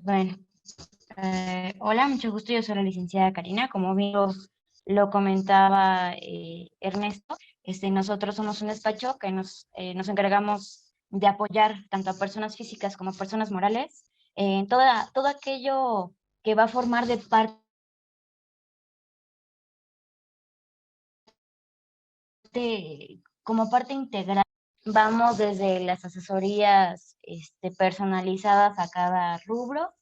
Bueno, hola, mucho gusto. Yo soy la licenciada Karina. Como bien lo comentaba Ernesto, nosotros somos un despacho que nos encargamos de apoyar tanto a personas físicas como a personas morales en todo aquello que va a formar de parte, como parte integral. Vamos desde las asesorías personalizadas a cada rubro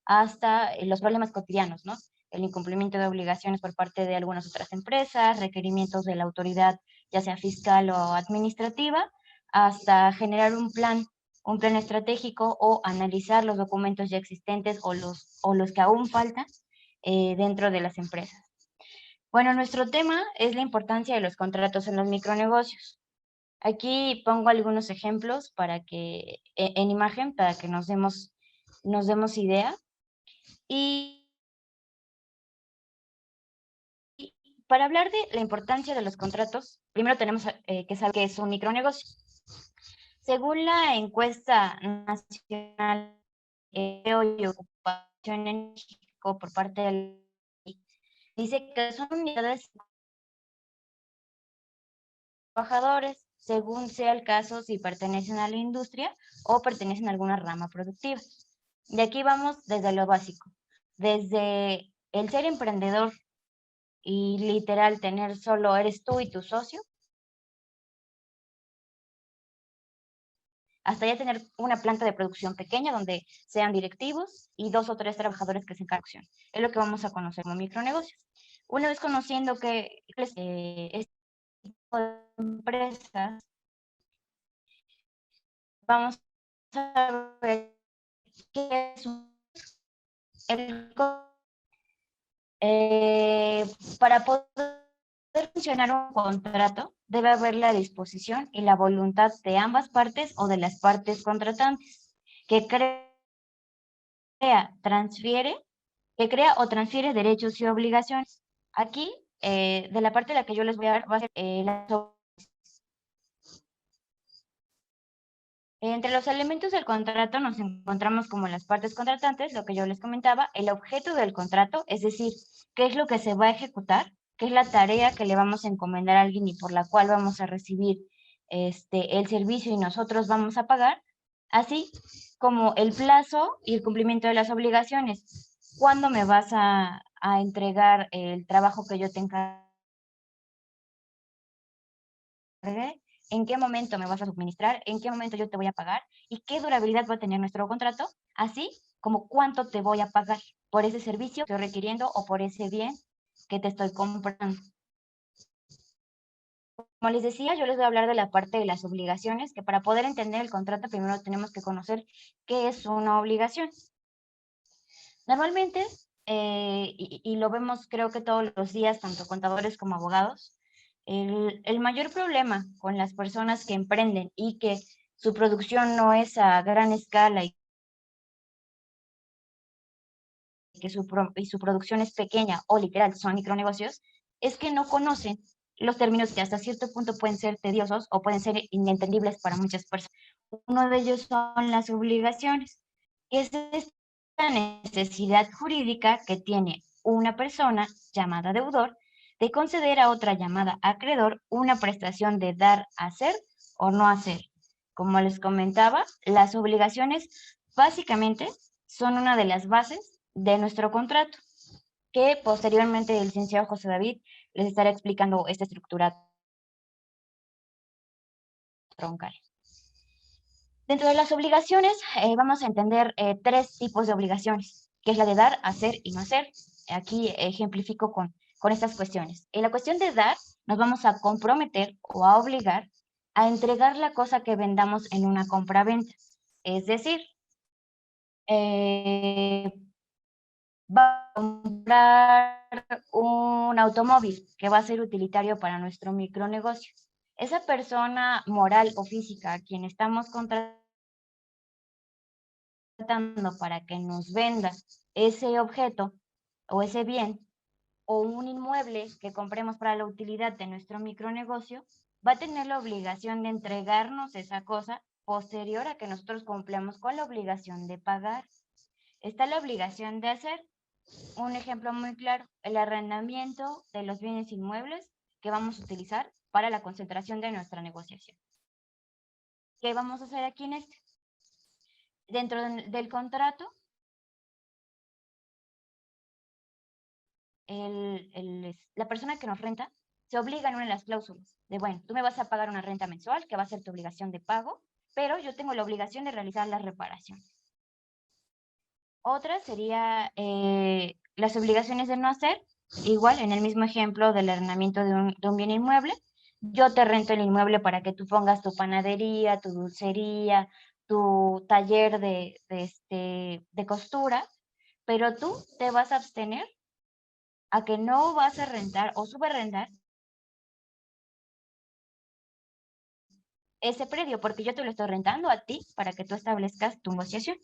hasta los problemas cotidianos, ¿no? El incumplimiento de obligaciones por parte de algunas otras empresas, requerimientos de la autoridad, ya sea fiscal o administrativa, hasta generar un plan estratégico o analizar los documentos ya existentes o los que aún faltan dentro de las empresas. Bueno, nuestro tema es la importancia de los contratos en los micronegocios. Aquí pongo algunos ejemplos en imagen, para que nos demos idea. Y para hablar de la importancia de los contratos, primero tenemos que saber qué es un micronegocio. Según la encuesta nacional y ocupación en México por parte del dice que son unidades de trabajadores, según sea el caso, si pertenecen a la industria o pertenecen a alguna rama productiva. De aquí vamos desde lo básico, desde el ser emprendedor y literal tener solo eres tú y tu socio, hasta ya tener una planta de producción pequeña donde sean directivos y 2 o 3 trabajadores que se encarguen. Es lo que vamos a conocer como micronegocios. Una vez conociendo que este tipo de empresas, vamos a ver qué es el eh, para poder funcionar un contrato, debe haber la disposición y la voluntad de ambas partes o de las partes contratantes, que transfiere que crea o transfiere derechos y obligaciones. Aquí, de la parte de la que yo les voy a dar, va a ser entre los elementos del contrato nos encontramos como las partes contratantes, lo que yo les comentaba, el objeto del contrato, es decir, qué es lo que se va a ejecutar, qué es la tarea que le vamos a encomendar a alguien y por la cual vamos a recibir el servicio y nosotros vamos a pagar, así como el plazo y el cumplimiento de las obligaciones. ¿Cuándo me vas a entregar el trabajo que yo te encargué? ¿En qué momento me vas a suministrar? ¿En qué momento yo te voy a pagar? ¿Y qué durabilidad va a tener nuestro contrato? Así como cuánto te voy a pagar por ese servicio que estoy requiriendo o por ese bien que te estoy comprando. Como les decía, yo les voy a hablar de la parte de las obligaciones, que para poder entender el contrato primero tenemos que conocer qué es una obligación. Normalmente, y lo vemos creo que todos los días, tanto contadores como abogados, el mayor problema con las personas que emprenden y que su producción no es a gran escala y que su producción es pequeña o literal son micronegocios, es que no conocen los términos que hasta cierto punto pueden ser tediosos o pueden ser inentendibles para muchas personas. Uno de ellos son las obligaciones, que es esta necesidad jurídica que tiene una persona llamada deudor de conceder a otra llamada acreedor una prestación de dar, hacer o no hacer. Como les comentaba, las obligaciones básicamente son una de las bases de nuestro contrato, que posteriormente el licenciado José David les estará explicando esta estructura troncal. Dentro de las obligaciones, vamos a entender 3 tipos de obligaciones, que es la de dar, hacer y no hacer. Aquí ejemplifico con estas cuestiones. En la cuestión de dar, nos vamos a comprometer o a obligar a entregar la cosa que vendamos en una compra-venta. Es decir, eh, va a comprar un automóvil que va a ser utilitario para nuestro micronegocio. Esa persona moral o física a quien estamos contratando para que nos venda ese objeto o ese bien o un inmueble que compremos para la utilidad de nuestro micronegocio, va a tener la obligación de entregarnos esa cosa posterior a que nosotros cumplamos con la obligación de pagar. está la obligación de hacer. Un ejemplo muy claro, el arrendamiento de los bienes inmuebles que vamos a utilizar para la concentración de nuestra negociación. ¿Qué vamos a hacer aquí en este? Dentro del contrato, la persona que nos renta se obliga en una de las cláusulas de, bueno, tú me vas a pagar una renta mensual, que va a ser tu obligación de pago, pero yo tengo la obligación de realizar las reparaciones. Otra sería las obligaciones de no hacer, igual en el mismo ejemplo del arrendamiento de un bien inmueble. Yo te rento el inmueble para que tú pongas tu panadería, tu dulcería, tu taller de costura, pero tú te vas a abstener a que no vas a rentar o subarrendar ese predio, porque yo te lo estoy rentando a ti para que tú establezcas tu negociación.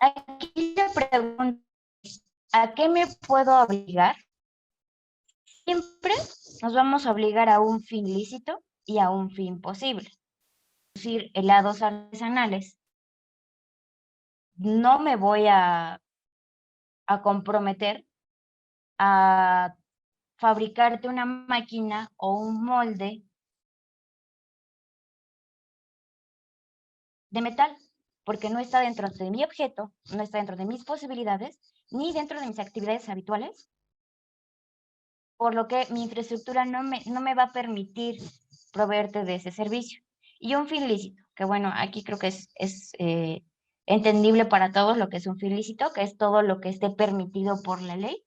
Aquí la pregunta es, ¿a qué me puedo obligar? Siempre nos vamos a obligar a un fin lícito y a un fin posible. Es decir, helados artesanales. No me voy a comprometer a fabricarte una máquina o un molde de metal, porque no está dentro de mi objeto, no está dentro de mis posibilidades, ni dentro de mis actividades habituales, por lo que mi infraestructura no me va a permitir proveerte de ese servicio. Y un fin lícito, que bueno, aquí creo que es entendible para todos lo que es un fin lícito, que es todo lo que esté permitido por la ley,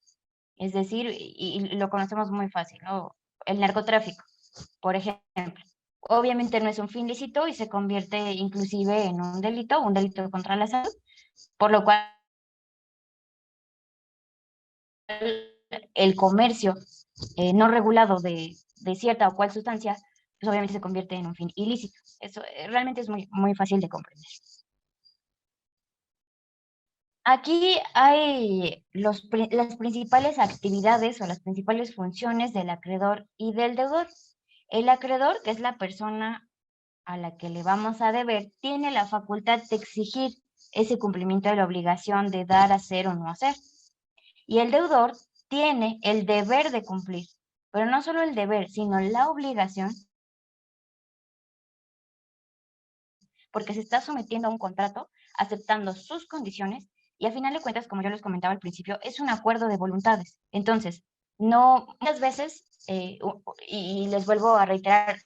es decir, y lo conocemos muy fácil, ¿no? El narcotráfico, por ejemplo. Obviamente no es un fin lícito y se convierte inclusive en un delito contra la salud, por lo cual el comercio no regulado de cierta o cual sustancia, pues obviamente se convierte en un fin ilícito. Eso realmente es muy fácil de comprender. Aquí hay las principales actividades o las principales funciones del acreedor y del deudor. El acreedor, que es la persona a la que le vamos a deber, tiene la facultad de exigir ese cumplimiento de la obligación de dar, hacer o no hacer. Y el deudor tiene el deber de cumplir, pero no solo el deber, sino la obligación, porque se está sometiendo a un contrato, aceptando sus condiciones, y a final de cuentas, como yo les comentaba al principio, es un acuerdo de voluntades. Entonces, no, muchas veces, y les vuelvo a reiterar,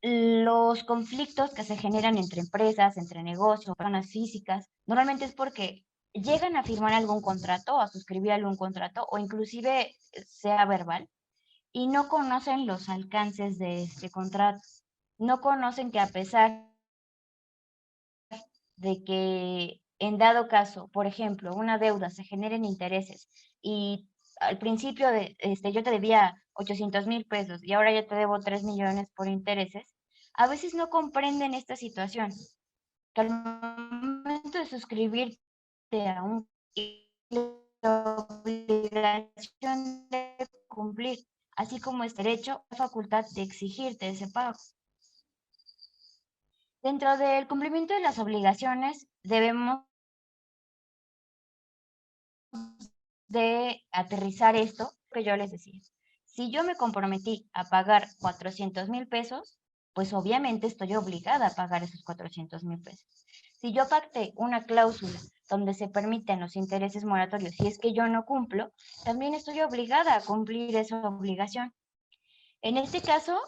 los conflictos que se generan entre empresas, entre negocios, personas físicas, normalmente es porque llegan a firmar algún contrato, a suscribir algún contrato, o inclusive sea verbal, y no conocen los alcances de este contrato. No conocen que a pesar de que en dado caso, por ejemplo, una deuda se generen intereses y al principio yo te debía 800,000 pesos y ahora ya te debo 3 millones por intereses, a veces no comprenden esta situación, que al momento de suscribirte a un la obligación de cumplir, así como es derecho, la facultad de exigirte ese pago. Dentro del cumplimiento de las obligaciones, debemos de aterrizar esto que yo les decía. Si yo me comprometí a pagar 400,000 pesos, pues obviamente estoy obligada a pagar esos 400,000 pesos. Si yo pacté una cláusula donde se permiten los intereses moratorios, si es que yo no cumplo, también estoy obligada a cumplir esa obligación. En este caso,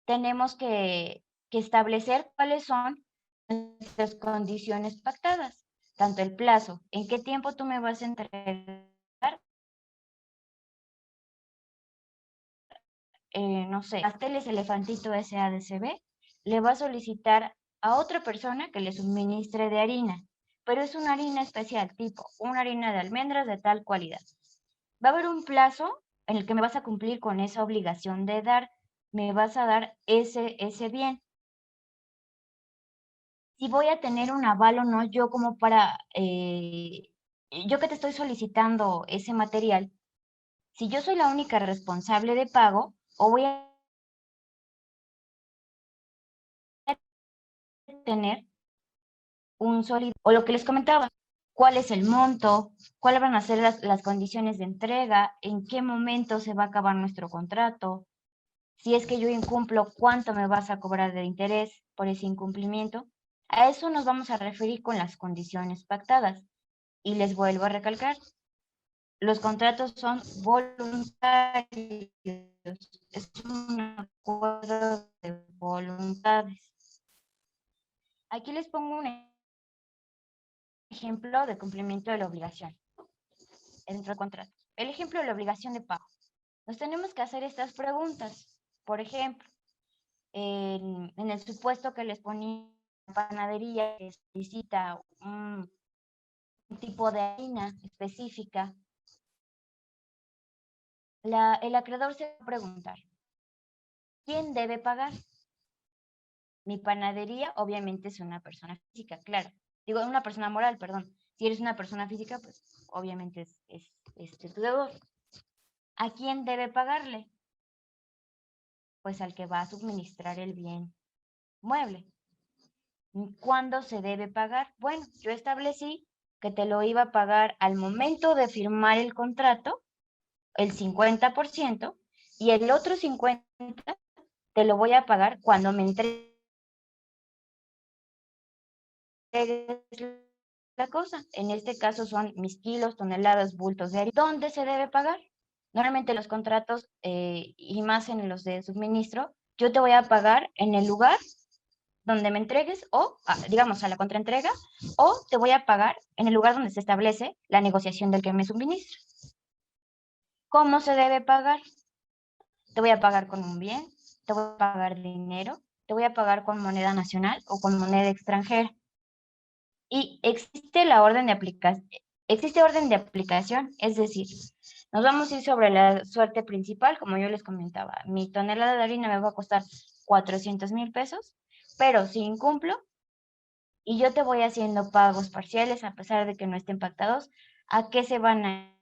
tenemos que establecer cuáles son nuestras condiciones pactadas, tanto el plazo, en qué tiempo tú me vas a entregar, no sé, Pasteles Elefantito SADCB, le va a solicitar a otra persona que le suministre de harina, pero es una harina especial, tipo una harina de almendras de tal cualidad. Va a haber un plazo en el que me vas a cumplir con esa obligación de dar, me vas a dar ese bien. Si voy a tener un aval o no, yo como para, yo que te estoy solicitando ese material, si yo soy la única responsable de pago, o voy a tener un sólido, o lo que les comentaba, cuál es el monto, cuáles van a ser las condiciones de entrega, en qué momento se va a acabar nuestro contrato, si es que yo incumplo, cuánto me vas a cobrar de interés por ese incumplimiento. A eso nos vamos a referir con las condiciones pactadas. Y les vuelvo a recalcar, los contratos son voluntarios, es un acuerdo de voluntades. Aquí les pongo un ejemplo de cumplimiento de la obligación dentro del contrato. El ejemplo de la obligación de pago. Nos tenemos que hacer estas preguntas. Por ejemplo, en el supuesto que les ponía la panadería que solicita un tipo de harina específica, el acreedor se va a preguntar, ¿quién debe pagar? Mi panadería obviamente es una persona física, claro. Digo, una persona moral, perdón. Si eres una persona física, pues obviamente es tu deudor. ¿A quién debe pagarle? Pues al que va a suministrar el bien mueble. ¿Cuándo se debe pagar? Bueno, yo establecí que te lo iba a pagar al momento de firmar el contrato, el 50%, y el otro 50% te lo voy a pagar cuando me entregues la cosa. En este caso son mis kilos, toneladas, bultos de harina. ¿Dónde se debe pagar? Normalmente los contratos, y más en los de suministro, yo te voy a pagar en el lugar donde me entregues o, digamos, a la contraentrega, o te voy a pagar en el lugar donde se establece la negociación del que me suministra. ¿Cómo se debe pagar? Te voy a pagar con un bien, te voy a pagar dinero, te voy a pagar con moneda nacional o con moneda extranjera. Y existe orden de aplicación, es decir, nos vamos a ir sobre la suerte principal, como yo les comentaba. Mi tonelada de harina me va a costar 400,000 pesos, pero si incumplo y yo te voy haciendo pagos parciales, a pesar de que no estén pactados, ¿a qué se van a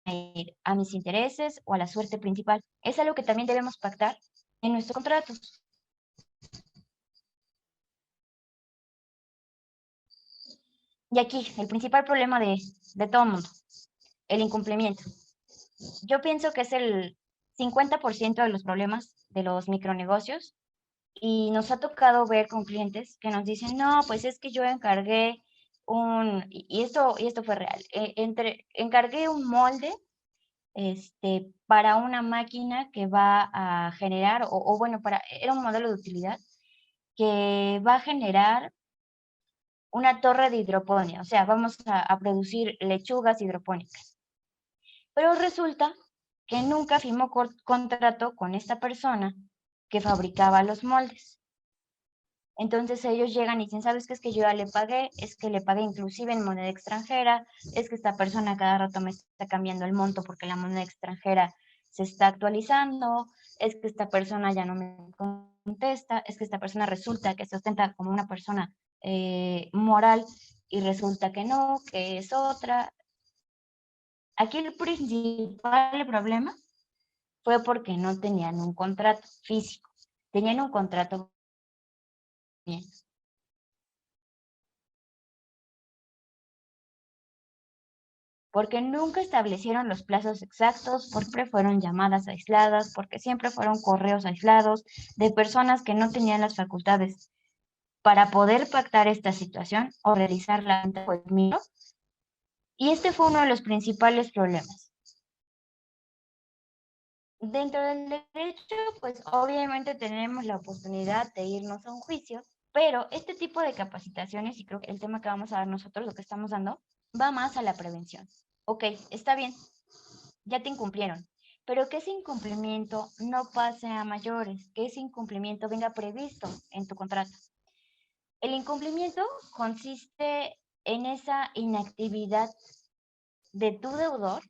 ir? ¿A mis intereses o a la suerte principal? Es algo que también debemos pactar en nuestros contratos. Y aquí, el principal problema de todo el mundo, el incumplimiento. Yo pienso que es el 50% de los problemas de los micronegocios y nos ha tocado ver con clientes que nos dicen, no, pues es que yo encargué y esto fue real, encargué un molde para una máquina que va a generar, o bueno, era un modelo de utilidad que va a generar una torre de hidroponía, o sea, vamos a producir lechugas hidropónicas. Pero resulta que nunca firmó contrato con esta persona que fabricaba los moldes. Entonces ellos llegan y dicen, ¿sabes qué? Es que yo ya le pagué, es que le pagué inclusive en moneda extranjera, es que esta persona cada rato me está cambiando el monto porque la moneda extranjera se está actualizando, es que esta persona ya no me contesta, es que esta persona resulta que se ostenta como una persona moral y resulta que no, que es otra. Aquí el principal problema fue porque no tenían un contrato físico, tenían un contrato bien. Porque nunca establecieron los plazos exactos, porque siempre fueron llamadas aisladas, porque siempre fueron correos aislados de personas que no tenían las facultades para poder pactar esta situación o realizar la venta por mí. Y este fue uno de los principales problemas. Dentro del derecho, pues obviamente tenemos la oportunidad de irnos a un juicio, pero este tipo de capacitaciones, y creo que el tema que vamos a dar nosotros, lo que estamos dando, va más a la prevención. Ok, está bien, ya te incumplieron, pero que ese incumplimiento no pase a mayores, que ese incumplimiento venga previsto en tu contrato. El incumplimiento consiste en esa inactividad de tu deudor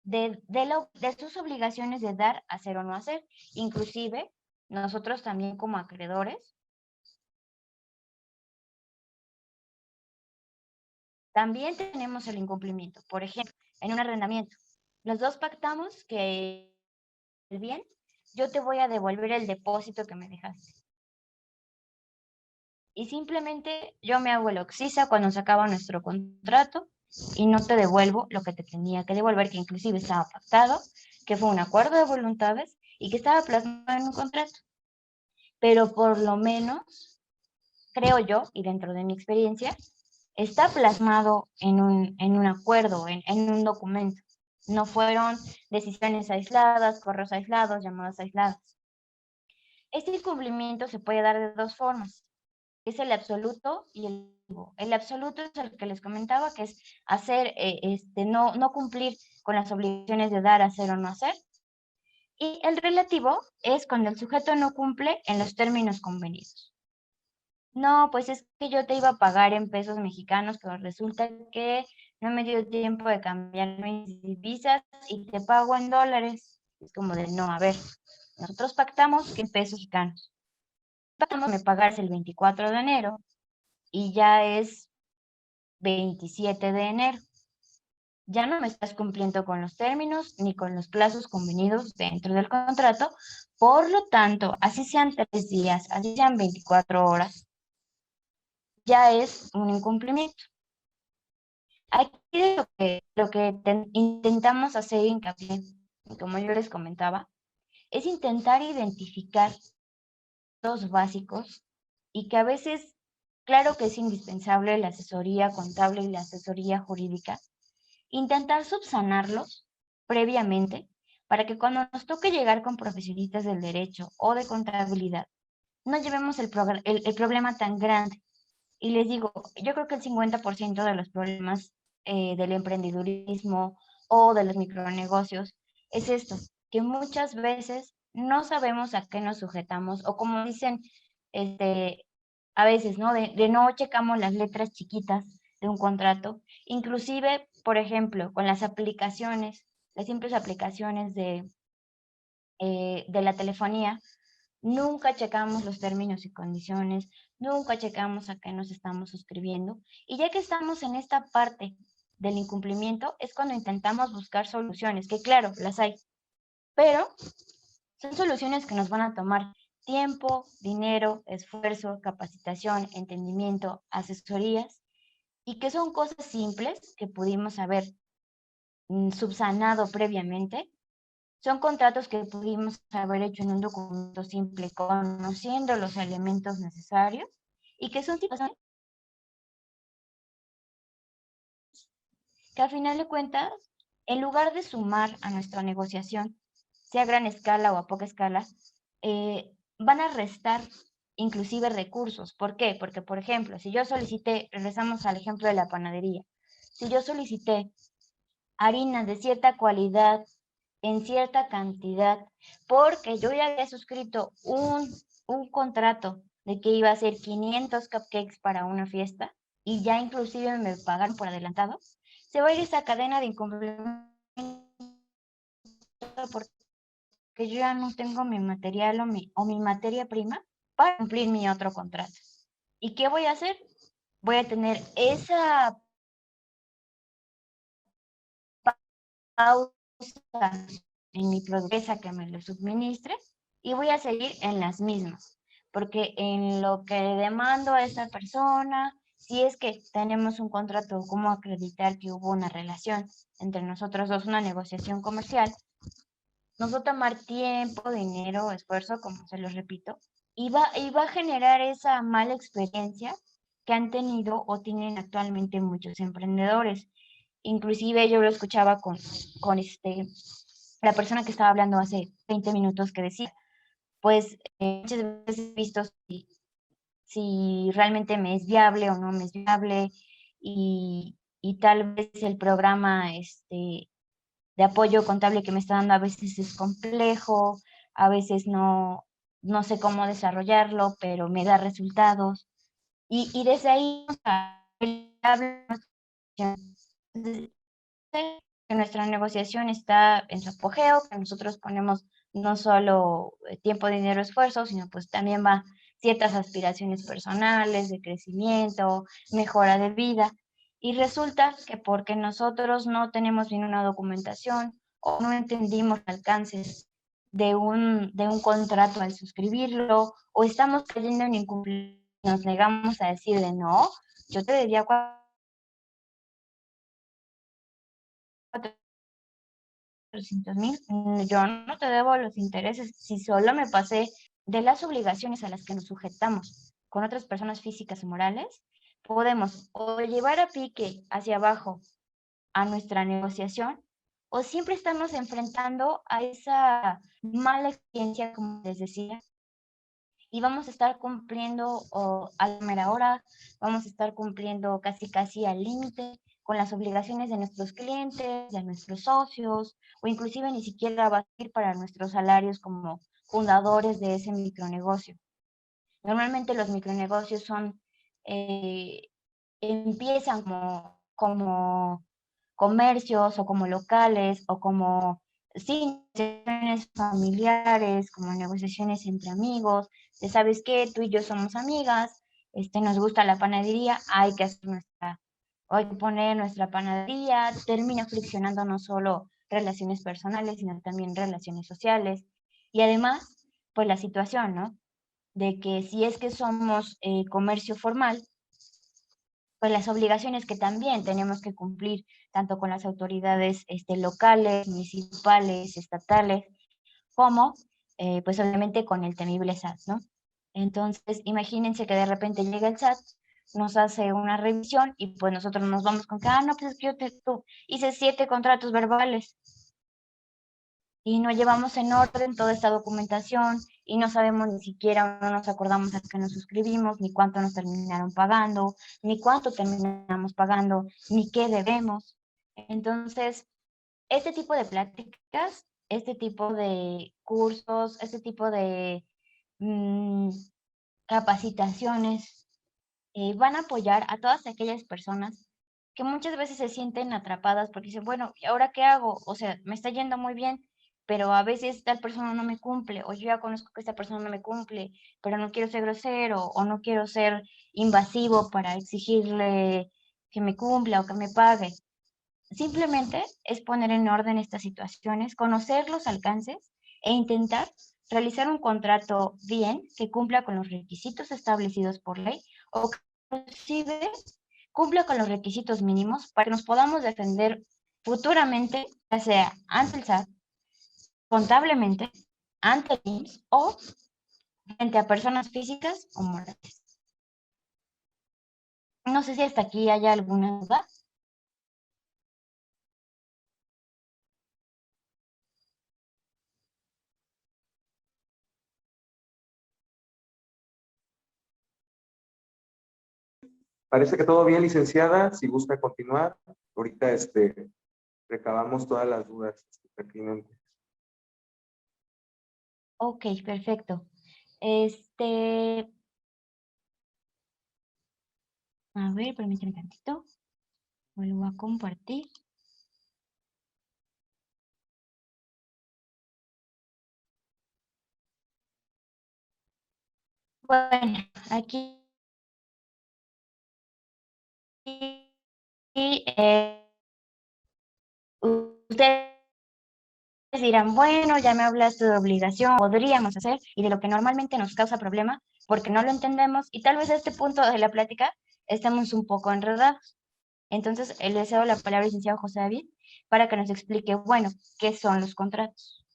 de sus obligaciones de dar, hacer o no hacer. Inclusive, nosotros también como acreedores, también tenemos el incumplimiento. Por ejemplo, en un arrendamiento, los dos pactamos que el bien, yo te voy a devolver el depósito que me dejaste. y simplemente yo me hago el oxisa cuando se acaba nuestro contrato y no te devuelvo lo que te tenía que devolver, que inclusive estaba pactado, que fue un acuerdo de voluntades y que estaba plasmado en un contrato. Pero por lo menos, creo yo, y dentro de mi experiencia, está plasmado en un acuerdo, en un documento. No fueron decisiones aisladas, correos aislados, llamadas aisladas. Este incumplimiento se puede dar de dos formas. Es el absoluto y el relativo. El absoluto es el que les comentaba, que es hacer, no cumplir con las obligaciones de dar, hacer o no hacer. Y el relativo es cuando el sujeto no cumple en los términos convenidos. No, pues es que yo te iba a pagar en pesos mexicanos, pero resulta que no me dio tiempo de cambiar mis divisas y te pago en dólares. Es como de, no, a ver, nosotros pactamos que en pesos mexicanos. Me pagas el 24 de enero y ya es 27 de enero. Ya no me estás cumpliendo con los términos ni con los plazos convenidos dentro del contrato. Por lo tanto, así sean 3 días, así sean 24 horas, ya es un incumplimiento. Aquí lo que intentamos hacer hincapié, como yo les comentaba, es intentar identificar los básicos y que a veces, claro que es indispensable la asesoría contable y la asesoría jurídica, intentar subsanarlos previamente para que cuando nos toque llegar con profesionistas del derecho o de contabilidad, no llevemos el problema tan grande. Y les digo, yo creo que el 50% de los problemas del emprendedurismo o de los micronegocios es esto, que muchas veces no sabemos a qué nos sujetamos o como dicen, a veces, ¿no? De no checamos las letras chiquitas de un contrato. Inclusive, por ejemplo, con las aplicaciones, las simples aplicaciones de la telefonía, nunca checamos los términos y condiciones, nunca checamos a qué nos estamos suscribiendo. Y ya que estamos en esta parte del incumplimiento, es cuando intentamos buscar soluciones, que claro, las hay, pero son soluciones que nos van a tomar tiempo, dinero, esfuerzo, capacitación, entendimiento, asesorías, y que son cosas simples que pudimos haber subsanado previamente. Son contratos que pudimos haber hecho en un documento simple, conociendo los elementos necesarios, y que son situaciones que a final de cuentas, en lugar de sumar a nuestra negociación, sea a gran escala o a poca escala, van a restar inclusive recursos. ¿Por qué? Porque, por ejemplo, si yo solicité, regresamos al ejemplo de la panadería, si yo solicité harina de cierta cualidad en cierta cantidad, porque yo ya había suscrito un contrato de que iba a ser 500 cupcakes para una fiesta y ya inclusive me pagan por adelantado, se va a ir esa cadena de incumplimiento porque yo ya no tengo mi material o mi materia prima para cumplir mi otro contrato. ¿Y qué voy a hacer? Voy a tener esa pausa en mi producto que me lo suministre y voy a seguir en las mismas, porque en lo que demando a esa persona, si es que tenemos un contrato, cómo acreditar que hubo una relación entre nosotros dos, una negociación comercial, nos va a tomar tiempo, dinero, esfuerzo, como se los repito, y va a generar esa mala experiencia que han tenido o tienen actualmente muchos emprendedores. Inclusive yo lo escuchaba con la persona que estaba hablando hace 20 minutos que decía, pues muchas veces he visto si realmente me es viable o no me es viable y tal vez el programa de apoyo contable que me está dando a veces es complejo, a veces no sé cómo desarrollarlo, pero me da resultados. Y desde ahí que nuestra negociación está en su apogeo, que nosotros ponemos no solo tiempo, dinero, esfuerzo, sino pues también va ciertas aspiraciones personales, de crecimiento, mejora de vida. Y resulta que porque nosotros no tenemos bien una documentación o no entendimos los alcances de un contrato al suscribirlo o estamos cayendo en incumplimiento nos negamos a decirle, no, yo te debía 400,000, yo no te debo los intereses si solo me pasé de las obligaciones a las que nos sujetamos con otras personas físicas o morales, podemos o llevar a pique hacia abajo a nuestra negociación o siempre estamos enfrentando a esa mala experiencia, como les decía, y vamos a estar cumpliendo a la mera hora, vamos a estar cumpliendo casi al límite con las obligaciones de nuestros clientes, de nuestros socios, o inclusive ni siquiera va a ser para nuestros salarios como fundadores de ese micronegocio. Normalmente los micronegocios eh, empiezan como comercios o como locales o como sí, negociaciones familiares, como negociaciones entre amigos, de sabes qué, tú y yo somos amigas, nos gusta la panadería, hay que poner nuestra panadería, termina friccionando no solo relaciones personales, sino también relaciones sociales. Y además, pues la situación, ¿no? De que si es que somos comercio formal, pues las obligaciones que también tenemos que cumplir, tanto con las autoridades locales, municipales, estatales, como pues obviamente con el temible SAT, ¿no? Entonces, imagínense que de repente llega el SAT, nos hace una revisión y pues nosotros nos vamos con que, no, pues es que tú hice 7 contratos verbales y no llevamos en orden toda esta documentación y no sabemos ni siquiera, no nos acordamos a qué nos suscribimos, ni cuánto nos terminaron pagando, ni cuánto terminamos pagando, ni qué debemos. Entonces, este tipo de pláticas, este tipo de cursos, este tipo de capacitaciones van a apoyar a todas aquellas personas que muchas veces se sienten atrapadas porque dicen, bueno, ¿y ahora qué hago? O sea, me está yendo muy bien, pero a veces tal persona no me cumple, o yo ya conozco que esta persona no me cumple, pero no quiero ser grosero o no quiero ser invasivo para exigirle que me cumpla o que me pague. Simplemente es poner en orden estas situaciones, conocer los alcances e intentar realizar un contrato bien que cumpla con los requisitos establecidos por ley o que inclusive cumpla con los requisitos mínimos para que nos podamos defender futuramente, ya sea ante el SAT, contablemente, ante el IMSS o frente a personas físicas o morales. No sé si hasta aquí haya alguna duda. Parece que todo bien, licenciada. Si gusta continuar, ahorita recabamos todas las dudas pertinentes. Ok, perfecto. A ver, permíteme un tantito. Vuelvo a compartir. Bueno, aquí ustedes dirán, bueno, ya me hablaste de obligación, podríamos hacer, y de lo que normalmente nos causa problema, porque no lo entendemos, y tal vez a este punto de la plática estamos un poco enredados. Entonces, le cedo la palabra al licenciado José David para que nos explique, bueno, qué son los contratos.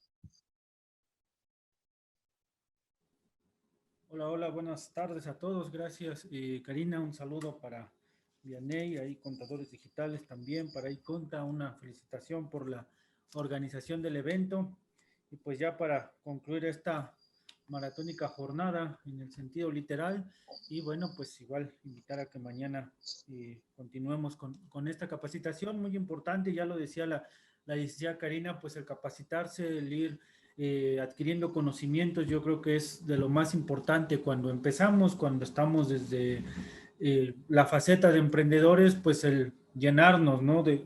Hola, hola, buenas tardes a todos. Gracias, Karina. Un saludo para Vianey, ahí Contadores Digitales también, para Iconta, una felicitación por la organización del evento. Y pues ya para concluir esta maratónica jornada en el sentido literal, y bueno, pues igual invitar a que mañana continuemos con esta capacitación muy importante, ya lo decía la licenciada Karina, pues el capacitarse, el ir adquiriendo conocimientos, yo creo que es de lo más importante cuando empezamos, cuando estamos desde la faceta de emprendedores, pues el llenarnos, ¿no? De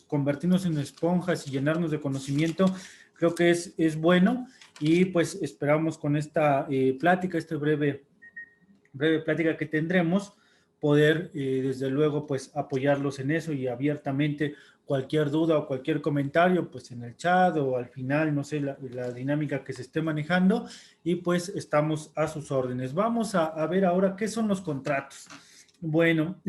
convertirnos en esponjas y llenarnos de conocimiento, creo que es bueno y pues esperamos con esta plática, esta breve plática que tendremos, poder, desde luego, pues apoyarlos en eso y abiertamente cualquier duda o cualquier comentario, pues en el chat o al final, no sé, la dinámica que se esté manejando y pues estamos a sus órdenes. Vamos a ver ahora qué son los contratos. Bueno,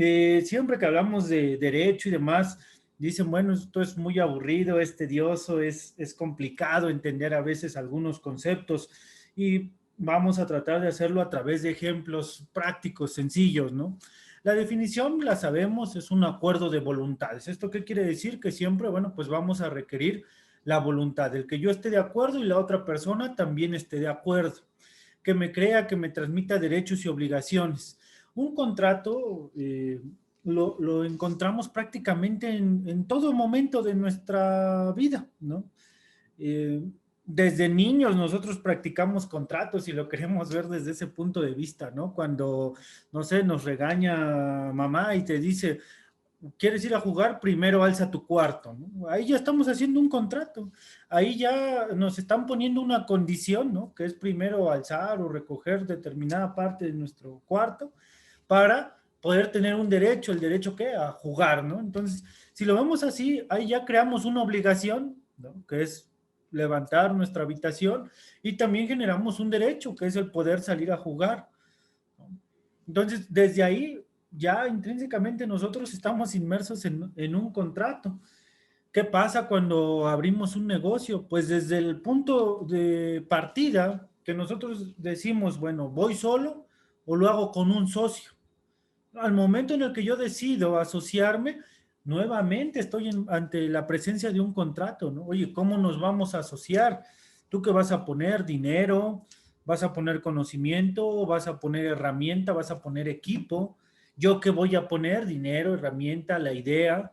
siempre que hablamos de derecho y demás, dicen, bueno, esto es muy aburrido, es tedioso, es complicado entender a veces algunos conceptos y vamos a tratar de hacerlo a través de ejemplos prácticos, sencillos, ¿no? La definición, la sabemos, es un acuerdo de voluntades. ¿Esto qué quiere decir? Que siempre, bueno, pues vamos a requerir la voluntad, el que yo esté de acuerdo y la otra persona también esté de acuerdo, que me crea, que me transmita derechos y obligaciones. Un contrato lo encontramos prácticamente en todo momento de nuestra vida, ¿no? Eh, Desde niños nosotros practicamos contratos y lo queremos ver desde ese punto de vista, ¿no? Cuando, no sé, nos regaña mamá y te dice, ¿quieres ir a jugar? Primero alza tu cuarto, ¿no? Ahí ya estamos haciendo un contrato. Ahí ya nos están poniendo una condición, ¿no? Que es primero alzar o recoger determinada parte de nuestro cuarto para poder tener un derecho, el derecho ¿qué? A jugar, ¿no? Entonces, si lo vemos así, ahí ya creamos una obligación, ¿no? Que es levantar nuestra habitación y también generamos un derecho, que es el poder salir a jugar, ¿no? Entonces, desde ahí ya intrínsecamente nosotros estamos inmersos en un contrato. ¿Qué pasa cuando abrimos un negocio? Pues desde el punto de partida que nosotros decimos, bueno, voy solo o lo hago con un socio. Al momento en el que yo decido asociarme, nuevamente estoy ante la presencia de un contrato, ¿no? Oye, ¿cómo nos vamos a asociar? ¿Tú qué vas a poner? ¿Dinero? ¿Vas a poner conocimiento? ¿Vas a poner herramienta? ¿Vas a poner equipo? ¿Yo qué voy a poner? Dinero, herramienta, la idea.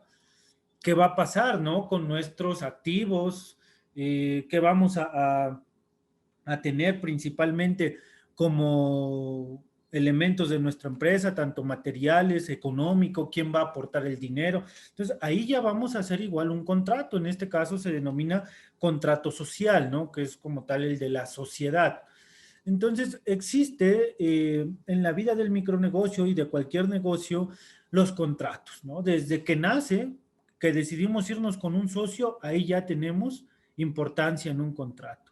¿Qué va a pasar, no? Con nuestros activos, ¿qué vamos a tener principalmente como elementos de nuestra empresa, tanto materiales, económico, quién va a aportar el dinero. Entonces, ahí ya vamos a hacer igual un contrato. En este caso se denomina contrato social, ¿no? Que es como tal el de la sociedad. Entonces, existe en la vida del micronegocio y de cualquier negocio los contratos, ¿no? Desde que nace, que decidimos irnos con un socio, ahí ya tenemos importancia en un contrato.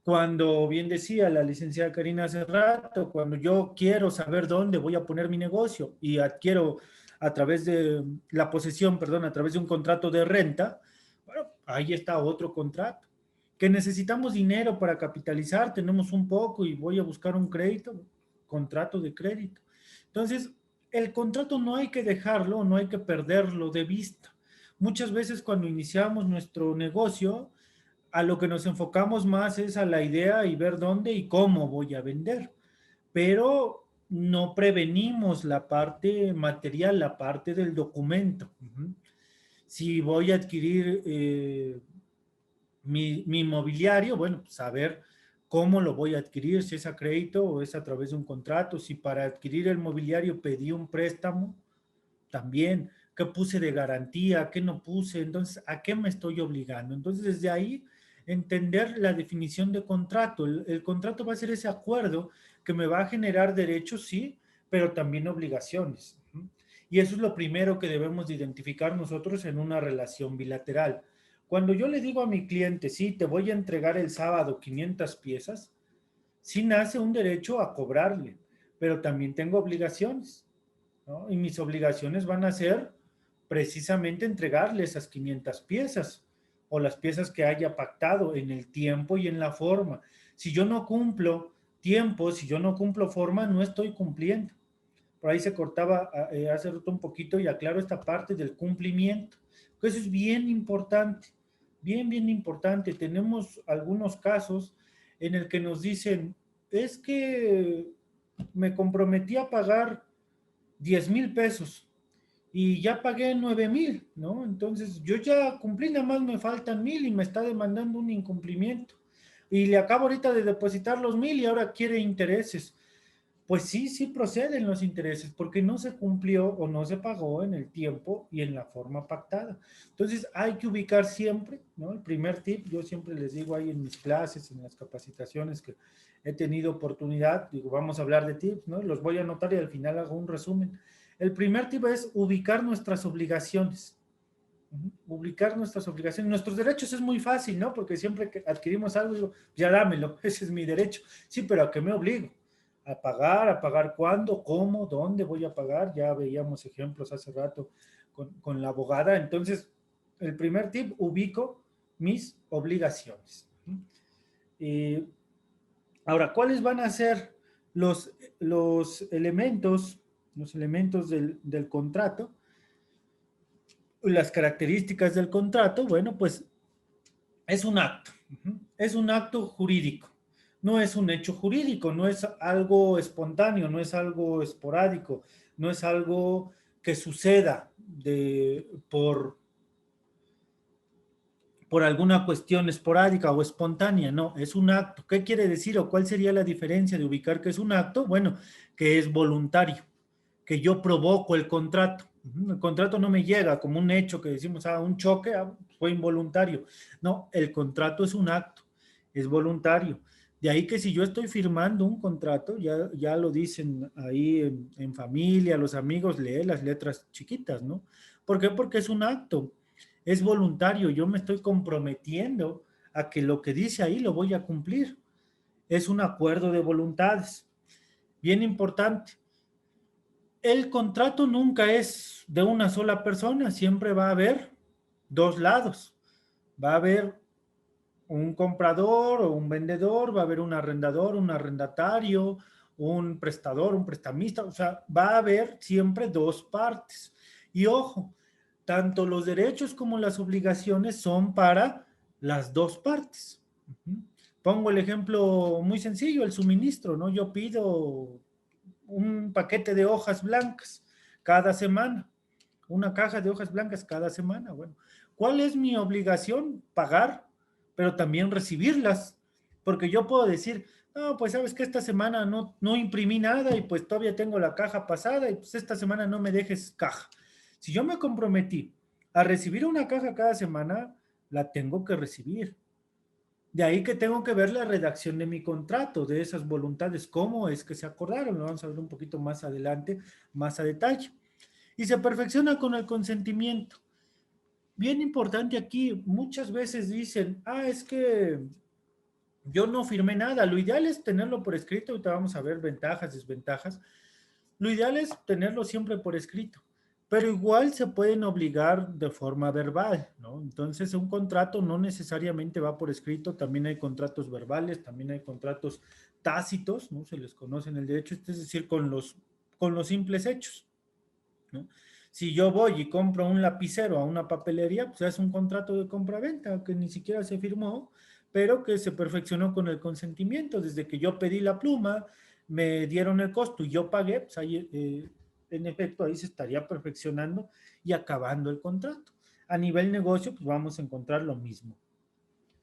Cuando bien decía la licenciada Karina hace rato, cuando yo quiero saber dónde voy a poner mi negocio y adquiero a través de la posesión, perdón, a través de un contrato de renta, bueno, ahí está otro contrato. Que necesitamos dinero para capitalizar, tenemos un poco y voy a buscar un crédito, contrato de crédito. Entonces, el contrato no hay que dejarlo, no hay que perderlo de vista. Muchas veces cuando iniciamos nuestro negocio, a lo que nos enfocamos más es a la idea y ver dónde y cómo voy a vender, pero no prevenimos la parte material, la parte del documento. Si voy a adquirir mi inmobiliario, bueno, pues saber cómo lo voy a adquirir, si es a crédito o es a través de un contrato, si para adquirir el mobiliario pedí un préstamo, también, qué puse de garantía, qué no puse, entonces, ¿a qué me estoy obligando? Entonces, desde ahí, entender la definición de contrato. El contrato va a ser ese acuerdo que me va a generar derechos, sí, pero también obligaciones. Y eso es lo primero que debemos de identificar nosotros en una relación bilateral. Cuando yo le digo a mi cliente, sí, te voy a entregar el sábado 500 piezas, sí nace un derecho a cobrarle, pero también tengo obligaciones, ¿no? Y mis obligaciones van a ser precisamente entregarle esas 500 piezas o las piezas que haya pactado en el tiempo y en la forma. Si yo no cumplo tiempo, si yo no cumplo forma, no estoy cumpliendo. Por ahí se cortaba hace rato un poquito y aclaro esta parte del cumplimiento. Eso es bien importante, bien importante. Tenemos algunos casos en el que nos dicen, es que me comprometí a pagar 10,000 pesos y ya pagué 9,000, ¿no? Entonces yo ya cumplí, nada más me faltan 1,000 y me está demandando un incumplimiento. Y le acabo ahorita de depositar los 1,000 y ahora quiere intereses. Pues sí, sí proceden los intereses porque no se cumplió o no se pagó en el tiempo y en la forma pactada. Entonces hay que ubicar siempre, ¿no? El primer tip, yo siempre les digo ahí en mis clases, en las capacitaciones que he tenido oportunidad, digo, vamos a hablar de tips, ¿no? Los voy a anotar y al final hago un resumen. El primer tip es ubicar nuestras obligaciones. Ubicar nuestras obligaciones. Nuestros derechos es muy fácil, ¿no? Porque siempre que adquirimos algo, digo, ya dámelo, ese es mi derecho. Sí, pero ¿a qué me obligo? A pagar cuándo, cómo, dónde voy a pagar. Ya veíamos ejemplos hace rato con la abogada. Entonces, el primer tip, ubico mis obligaciones. Ahora, ¿cuáles van a ser los elementos del contrato? Las características del contrato, bueno, pues es un acto. Es un acto jurídico. No es un hecho jurídico, no es algo espontáneo, no es algo esporádico, no es algo que suceda por alguna cuestión esporádica o espontánea, no, es un acto. ¿Qué quiere decir o cuál sería la diferencia de ubicar que es un acto? Bueno, que es voluntario, que yo provoco el contrato. El contrato no me llega como un hecho que decimos, un choque, fue involuntario. No, el contrato es un acto, es voluntario. De ahí que si yo estoy firmando un contrato, ya lo dicen ahí en familia, los amigos, lee las letras chiquitas, ¿no? ¿Por qué? Porque es un acto, es voluntario, yo me estoy comprometiendo a que lo que dice ahí lo voy a cumplir. Es un acuerdo de voluntades. Bien importante. El contrato nunca es de una sola persona, siempre va a haber dos lados. Va a haber un comprador o un vendedor, va a haber un arrendador, un arrendatario, un prestador, un prestamista, o sea, va a haber siempre dos partes. Y ojo, tanto los derechos como las obligaciones son para las dos partes. Pongo el ejemplo muy sencillo, el suministro, ¿no? Yo pido un paquete de hojas blancas cada semana, una caja de hojas blancas cada semana. Bueno, ¿cuál es mi obligación? Pagar, pero también recibirlas, porque yo puedo decir, no, pues sabes que esta semana no imprimí nada y pues todavía tengo la caja pasada y pues esta semana no me dejes caja. Si yo me comprometí a recibir una caja cada semana, la tengo que recibir. De ahí que tengo que ver la redacción de mi contrato, de esas voluntades, cómo es que se acordaron, lo vamos a ver un poquito más adelante, más a detalle. Y se perfecciona con el consentimiento. Bien importante aquí, muchas veces dicen, es que yo no firmé nada, lo ideal es tenerlo por escrito, ahorita vamos a ver ventajas, desventajas, lo ideal es tenerlo siempre por escrito, pero igual se pueden obligar de forma verbal, ¿no? Entonces un contrato no necesariamente va por escrito, también hay contratos verbales, también hay contratos tácitos, ¿no? Se les conoce en el derecho, es decir, con los simples hechos, ¿no? Si yo voy y compro un lapicero a una papelería, pues es un contrato de compra-venta que ni siquiera se firmó, pero que se perfeccionó con el consentimiento. Desde que yo pedí la pluma, me dieron el costo y yo pagué, pues ahí, en efecto, ahí se estaría perfeccionando y acabando el contrato. A nivel negocio, pues vamos a encontrar lo mismo.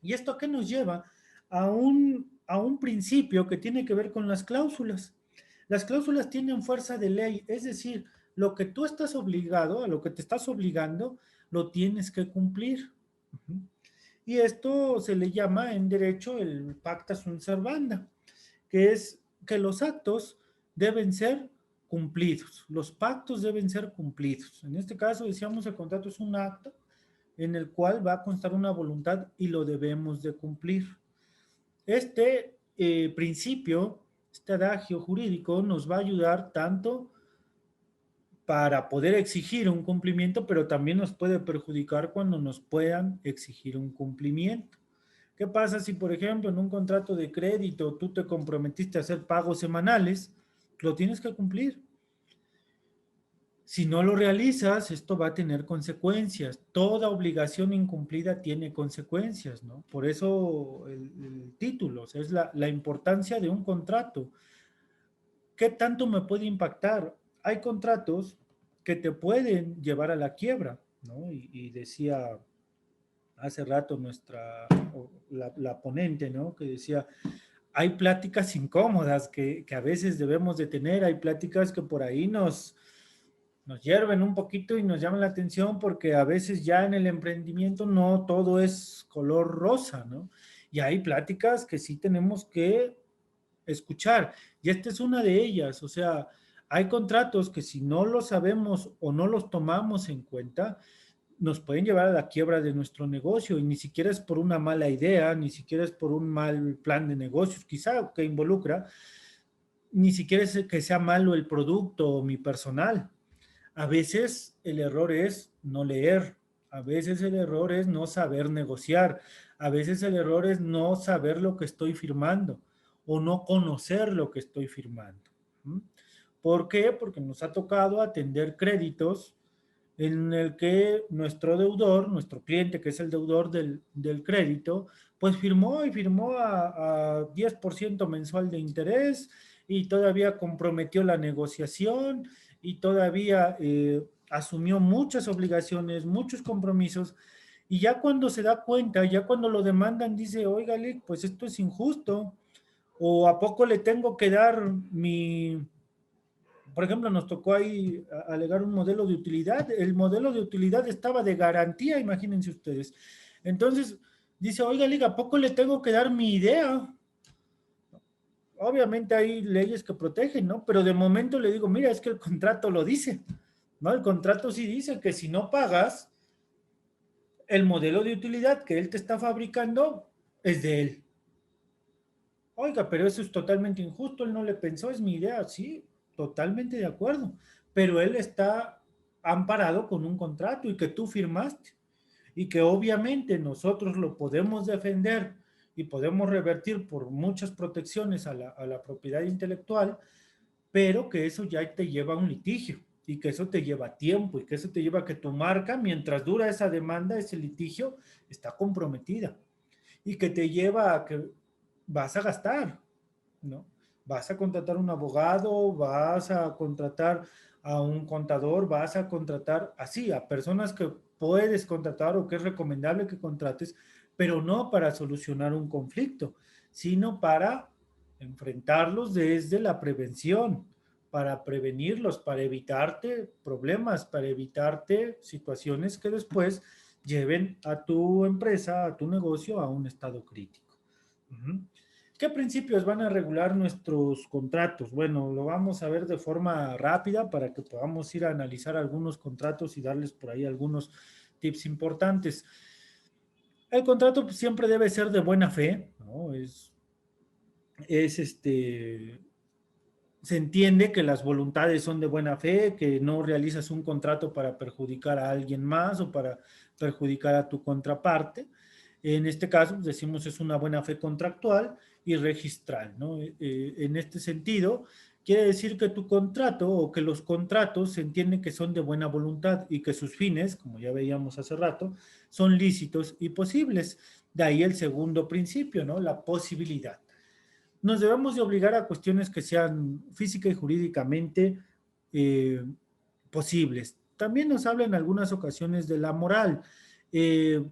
¿Y esto qué nos lleva? A un principio que tiene que ver con las cláusulas. Las cláusulas tienen fuerza de ley, es decir, lo que tú estás obligado, a lo que te estás obligando, lo tienes que cumplir. Y esto se le llama en derecho el pacta sunt servanda, que es que los actos deben ser cumplidos, los pactos deben ser cumplidos. En este caso, decíamos, el contrato es un acto en el cual va a constar una voluntad y lo debemos de cumplir. Este principio, este adagio jurídico nos va a ayudar tanto para poder exigir un cumplimiento, pero también nos puede perjudicar cuando nos puedan exigir un cumplimiento. ¿Qué pasa si, por ejemplo, en un contrato de crédito tú te comprometiste a hacer pagos semanales? Lo tienes que cumplir. Si no lo realizas, esto va a tener consecuencias. Toda obligación incumplida tiene consecuencias, ¿no? Por eso el título, o sea, es la importancia de un contrato. ¿Qué tanto me puede impactar? Hay contratos que te pueden llevar a la quiebra, ¿no? Y decía hace rato la ponente, ¿no? Que decía, hay pláticas incómodas que a veces debemos de tener, hay pláticas que por ahí nos hierven un poquito y nos llaman la atención porque a veces ya en el emprendimiento no todo es color rosa, ¿no? Y hay pláticas que sí tenemos que escuchar. Y esta es una de ellas, o sea, Hay contratos que si no los sabemos o no los tomamos en cuenta, nos pueden llevar a la quiebra de nuestro negocio, y ni siquiera es por una mala idea, ni siquiera es por un mal plan de negocios, quizá que involucra, ni siquiera es que sea malo el producto o mi personal. A veces el error es no leer, a veces el error es no saber negociar, a veces el error es no saber lo que estoy firmando o no conocer lo que estoy firmando. ¿Mm? ¿Por qué? Porque nos ha tocado atender créditos en el que nuestro deudor, nuestro cliente, que es el deudor del crédito, pues firmó y firmó a 10% mensual de interés, y todavía comprometió la negociación, y todavía asumió muchas obligaciones, muchos compromisos, y ya cuando se da cuenta, ya cuando lo demandan, dice, oígale, pues esto es injusto, o a poco le tengo que dar mi... Por ejemplo, nos tocó ahí alegar un modelo de utilidad. El modelo de utilidad estaba de garantía, imagínense ustedes. Entonces, dice, oiga, Liga, ¿a poco le tengo que dar mi idea? Obviamente hay leyes que protegen, ¿no? Pero de momento le digo, mira, es que el contrato lo dice, ¿no? El contrato sí dice que si no pagas, el modelo de utilidad que él te está fabricando es de él. Oiga, pero eso es totalmente injusto, él no le pensó, es mi idea, sí, totalmente de acuerdo, pero él está amparado con un contrato y que tú firmaste, y que obviamente nosotros lo podemos defender y podemos revertir por muchas protecciones a la propiedad intelectual, pero que eso ya te lleva a un litigio, y que eso te lleva tiempo, y que eso te lleva a que tu marca, mientras dura esa demanda, ese litigio, está comprometida, y que te lleva a que vas a gastar, ¿no? Vas a contratar un abogado, vas a contratar a un contador, vas a contratar así a personas que puedes contratar o que es recomendable que contrates, pero no para solucionar un conflicto, sino para enfrentarlos desde la prevención, para prevenirlos, para evitarte problemas, para evitarte situaciones que después lleven a tu empresa, a tu negocio, a un estado crítico. Uh-huh. ¿Qué principios van a regular nuestros contratos? Bueno, lo vamos a ver de forma rápida para que podamos ir a analizar algunos contratos y darles por ahí algunos tips importantes. El contrato siempre debe ser de buena fe, ¿no? Se entiende que las voluntades son de buena fe, que no realizas un contrato para perjudicar a alguien más o para perjudicar a tu contraparte. En este caso, pues decimos es una buena fe contractual y registral, ¿no? En este sentido, quiere decir que tu contrato o que los contratos se entiende que son de buena voluntad y que sus fines, como ya veíamos hace rato, son lícitos y posibles. De ahí el segundo principio, ¿no? La posibilidad. Nos debemos de obligar a cuestiones que sean física y jurídicamente eh, posibles. También nos habla en algunas ocasiones de la moral. Eh,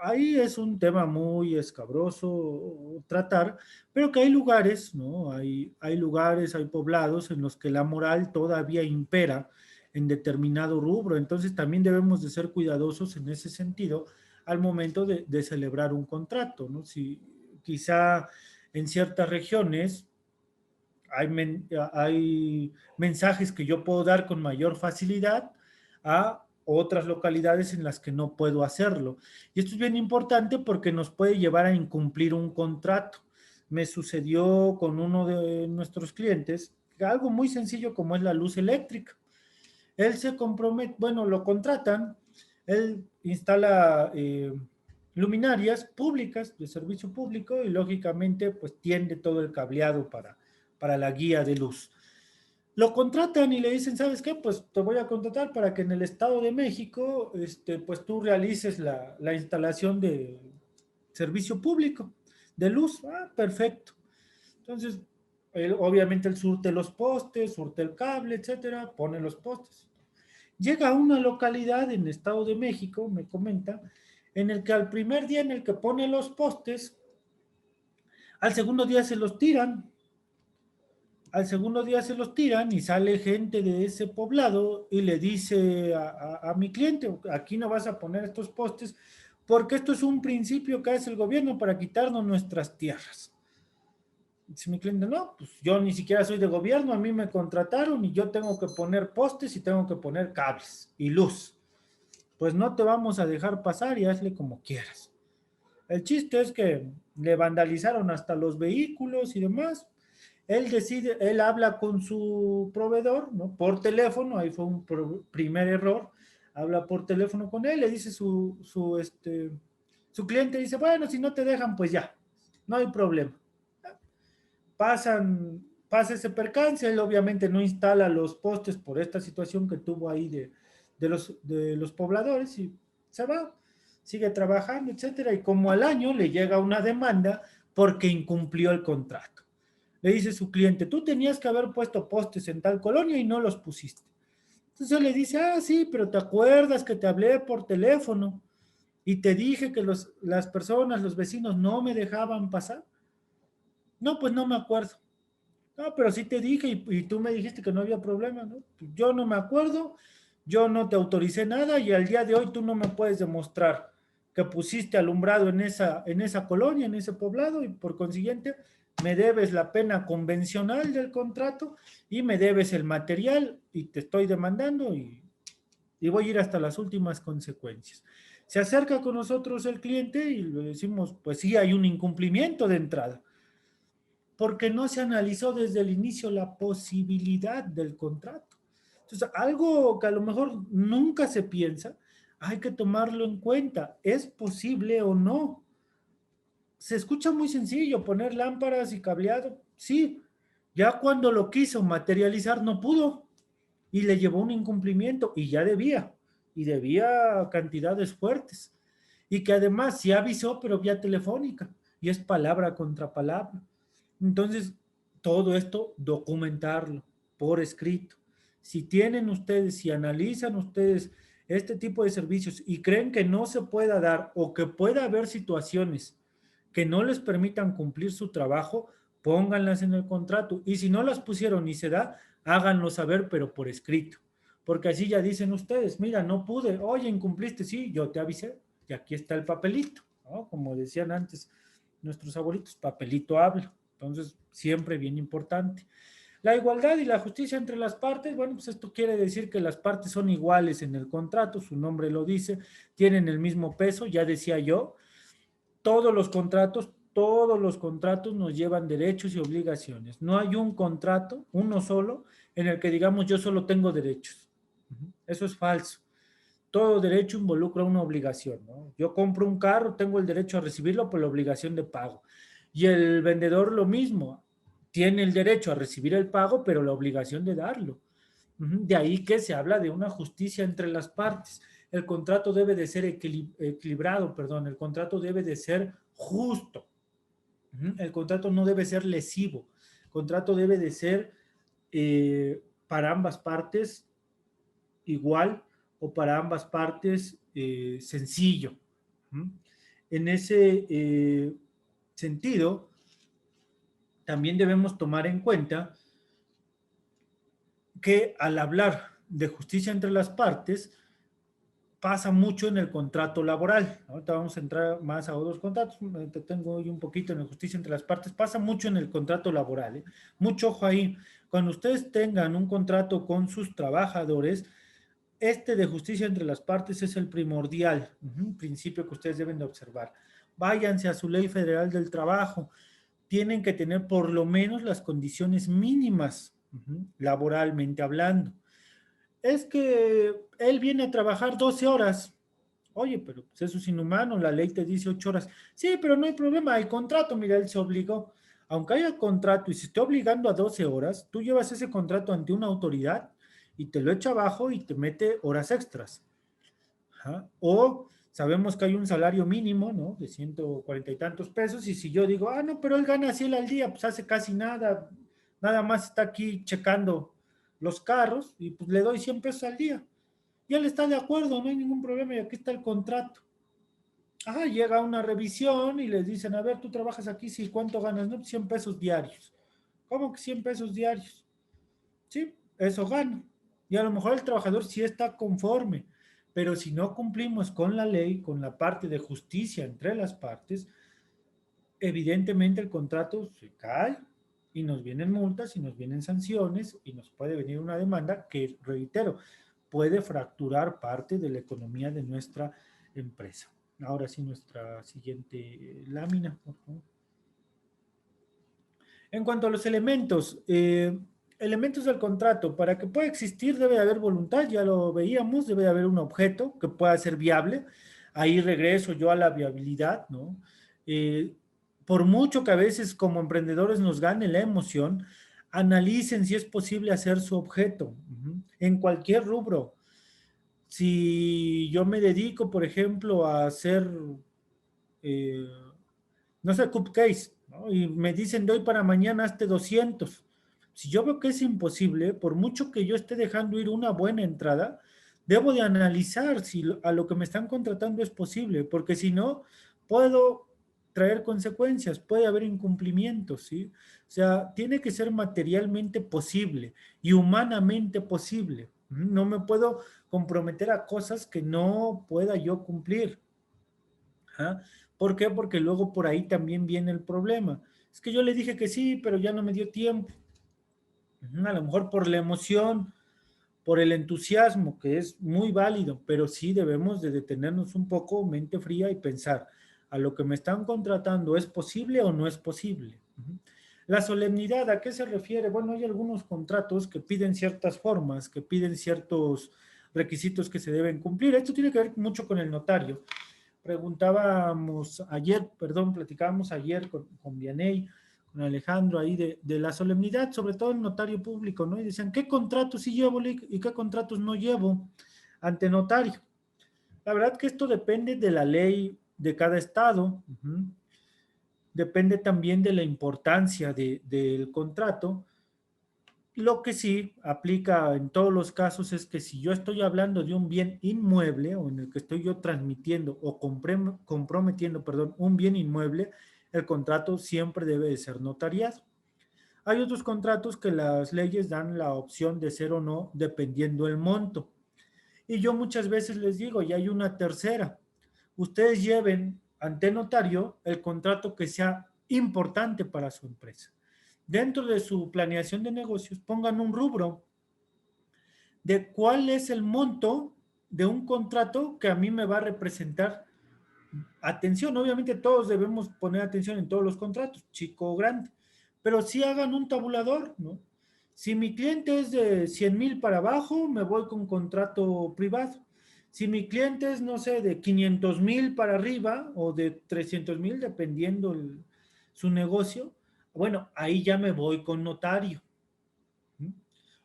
Ahí es un tema muy escabroso tratar, pero que hay lugares, ¿no? Hay lugares, hay poblados en los que la moral todavía impera en determinado rubro. Entonces también debemos de ser cuidadosos en ese sentido al momento de celebrar un contrato, ¿no? Si quizá en ciertas regiones hay mensajes que yo puedo dar con mayor facilidad a otras localidades en las que no puedo hacerlo. Y esto es bien importante porque nos puede llevar a incumplir un contrato. Me sucedió con uno de nuestros clientes, algo muy sencillo como es la luz eléctrica. Él se compromete, bueno, lo contratan, él instala luminarias públicas de servicio público y lógicamente pues tiende todo el cableado para la guía de luz. Lo contratan y le dicen, ¿sabes qué? Pues te voy a contratar para que en el Estado de México, pues tú realices la instalación de servicio público de luz. Ah, perfecto. Entonces, obviamente él surte los postes, surte el cable, etcétera, pone los postes. Llega a una localidad en Estado de México, me comenta, en el que al primer día en el que pone los postes, al segundo día se los tiran. Al segundo día se los tiran y sale gente de ese poblado y le dice a mi cliente, aquí no vas a poner estos postes porque esto es un principio que hace el gobierno para quitarnos nuestras tierras. Dice mi cliente, no, pues yo ni siquiera soy de gobierno, a mí me contrataron y yo tengo que poner postes y tengo que poner cables y luz. Pues no te vamos a dejar pasar y hazle como quieras. El chiste es que le vandalizaron hasta los vehículos y demás. Él decide, él habla con su proveedor, ¿no? Por teléfono, ahí fue un primer error. Habla por teléfono con él, le dice su cliente, dice, bueno, si no te dejan, pues ya, no hay problema. Pasa ese percance, él obviamente no instala los postes por esta situación que tuvo ahí de los pobladores y se va, sigue trabajando, etcétera, y como al año le llega una demanda porque incumplió el contrato. Le dice su cliente, tú tenías que haber puesto postes en tal colonia y no los pusiste. Entonces él le dice, ah, sí, pero ¿te acuerdas que te hablé por teléfono y te dije que las personas, los vecinos no me dejaban pasar? No, pues no me acuerdo. No, pero sí te dije y tú me dijiste que no había problema, ¿no? Yo no me acuerdo, yo no te autoricé nada y al día de hoy tú no me puedes demostrar que pusiste alumbrado en esa colonia, en ese poblado y por consiguiente me debes la pena convencional del contrato y me debes el material y te estoy demandando y voy a ir hasta las últimas consecuencias. Se acerca con nosotros el cliente y le decimos, pues sí, hay un incumplimiento de entrada porque no se analizó desde el inicio la posibilidad del contrato. Entonces, algo que a lo mejor nunca se piensa, hay que tomarlo en cuenta. ¿Es posible o no? Se escucha muy sencillo, poner lámparas y cableado. Sí, ya cuando lo quiso materializar no pudo y le llevó un incumplimiento y ya debía, y debía cantidades fuertes. Y que además sí avisó, pero vía telefónica, y es palabra contra palabra. Entonces, todo esto, documentarlo por escrito. Si tienen ustedes, si analizan ustedes este tipo de servicios y creen que no se pueda dar o que pueda haber situaciones que no les permitan cumplir su trabajo, pónganlas en el contrato. Y si no las pusieron y se da, háganlo saber, pero por escrito. Porque así ya dicen ustedes, mira, no pude, oye, incumpliste, sí, yo te avisé, y aquí está el papelito, ¿no? Como decían antes nuestros abuelitos, papelito habla. Entonces, siempre bien importante. La igualdad y la justicia entre las partes, bueno, pues esto quiere decir que las partes son iguales en el contrato, su nombre lo dice, tienen el mismo peso, ya decía yo, todos los contratos nos llevan derechos y obligaciones. No hay un contrato, uno solo, en el que digamos yo solo tengo derechos. Eso es falso. Todo derecho involucra una obligación, ¿no? Yo compro un carro, tengo el derecho a recibirlo por la obligación de pago. Y el vendedor lo mismo, tiene el derecho a recibir el pago, pero la obligación de darlo. De ahí que se habla de una justicia entre las partes. El contrato debe de ser equilibrado, perdón, el contrato debe de ser justo. El contrato no debe ser lesivo. El contrato debe de ser para ambas partes igual o para ambas partes sencillo. En ese sentido, también debemos tomar en cuenta que al hablar de justicia entre las partes, pasa mucho en el contrato laboral. Ahorita vamos a entrar más a otros contratos, te tengo hoy un poquito en la justicia entre las partes, pasa mucho en el contrato laboral. Mucho ojo ahí, cuando ustedes tengan un contrato con sus trabajadores, este de justicia entre las partes es el primordial, principio que ustedes deben de observar. Váyanse a su ley federal del trabajo, tienen que tener por lo menos las condiciones mínimas, laboralmente hablando. Es que él viene a trabajar 12 horas. Oye, pero pues eso es inhumano, la ley te dice 8 horas. Sí, pero no hay problema, hay contrato, mira, él se obligó. Aunque haya contrato y se esté obligando a 12 horas, tú llevas ese contrato ante una autoridad y te lo echa abajo y te mete horas extras. Ajá. O sabemos que hay un salario mínimo, ¿no? De 140 y tantos pesos, y si yo digo, ah, no, pero él gana 100 al día, pues hace casi nada, nada más está aquí checando los carros y pues le doy 100 pesos al día. Y él está de acuerdo, no hay ningún problema y aquí está el contrato. Ah, llega una revisión y les dicen, a ver, tú trabajas aquí, sí, ¿cuánto ganas? No, 100 pesos diarios. ¿Cómo que 100 pesos diarios? Sí, eso gano. Y a lo mejor el trabajador sí está conforme, pero si no cumplimos con la ley, con la parte de justicia entre las partes, evidentemente el contrato se cae Y nos vienen multas, y nos vienen sanciones, y nos puede venir una demanda que, reitero, puede fracturar parte de la economía de nuestra empresa. Ahora sí, nuestra siguiente lámina, por favor. En cuanto a los elementos, elementos del contrato, para que pueda existir debe haber voluntad, ya lo veíamos, debe haber un objeto que pueda ser viable. Ahí regreso yo a la viabilidad, ¿no? Por mucho que a veces como emprendedores nos gane la emoción, analicen si es posible hacer su objeto en cualquier rubro. Si yo me dedico, por ejemplo, a hacer, eh, no sé, cupcakes, ¿no? Y me dicen de hoy para mañana hazte 200. Si yo veo que es imposible, por mucho que yo esté dejando ir una buena entrada, debo de analizar si a lo que me están contratando es posible, porque si no, puedo traer consecuencias, puede haber incumplimientos, ¿sí? O sea, tiene que ser materialmente posible y humanamente posible. No me puedo comprometer a cosas que no pueda yo cumplir. ¿Ah? ¿Por qué? Porque luego por ahí también viene el problema. Es que yo le dije que sí, pero ya no me dio tiempo. A lo mejor por la emoción, por el entusiasmo, que es muy válido, pero sí debemos de detenernos un poco, mente fría y pensar, ¿a lo que me están contratando es posible o no es posible? La solemnidad, ¿a qué se refiere? Bueno, hay algunos contratos que piden ciertas formas, que piden ciertos requisitos que se deben cumplir. Esto tiene que ver mucho con el notario. Preguntábamos ayer, perdón, platicábamos ayer con Vianey, con Alejandro ahí de la solemnidad, sobre todo el notario público, ¿no? Y decían, ¿qué contratos sí llevo y qué contratos no llevo ante notario? La verdad que esto depende de la ley de cada estado, depende también de la importancia del contrato. Lo que sí aplica en todos los casos es que si yo estoy hablando de un bien inmueble o en el que estoy yo transmitiendo o comprometiendo, perdón, un bien inmueble, el contrato siempre debe de ser notariado. Hay otros contratos que las leyes dan la opción de ser o no dependiendo el monto. Y yo muchas veces les digo, y hay una tercera, ustedes lleven ante notario el contrato que sea importante para su empresa. Dentro de su planeación de negocios, pongan un rubro de cuál es el monto de un contrato que a mí me va a representar atención. Obviamente todos debemos poner atención en todos los contratos, chico o grande, pero sí hagan un tabulador, ¿no? Si mi cliente es de 100,000 para abajo, me voy con contrato privado. Si mi cliente es, no sé, de 500,000 para arriba o de 300,000, dependiendo su negocio, bueno, ahí ya me voy con notario.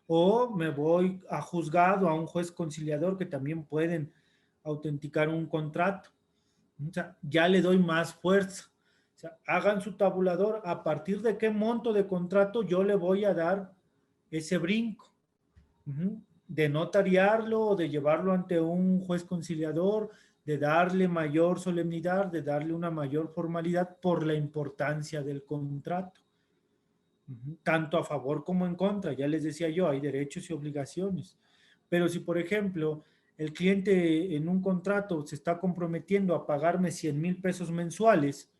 O me voy a juzgado, a un juez conciliador que también pueden autenticar un contrato. O sea, ya le doy más fuerza. O sea, hagan su tabulador a partir de qué monto de contrato yo le voy a dar ese brinco. De notariarlo, de llevarlo ante un juez conciliador, de darle mayor solemnidad, de darle una mayor formalidad por la importancia del contrato. Tanto a favor como en contra. Ya les decía yo, hay derechos y obligaciones. Pero si, por ejemplo, el cliente en un contrato se está comprometiendo a pagarme 100,000 pesos mensuales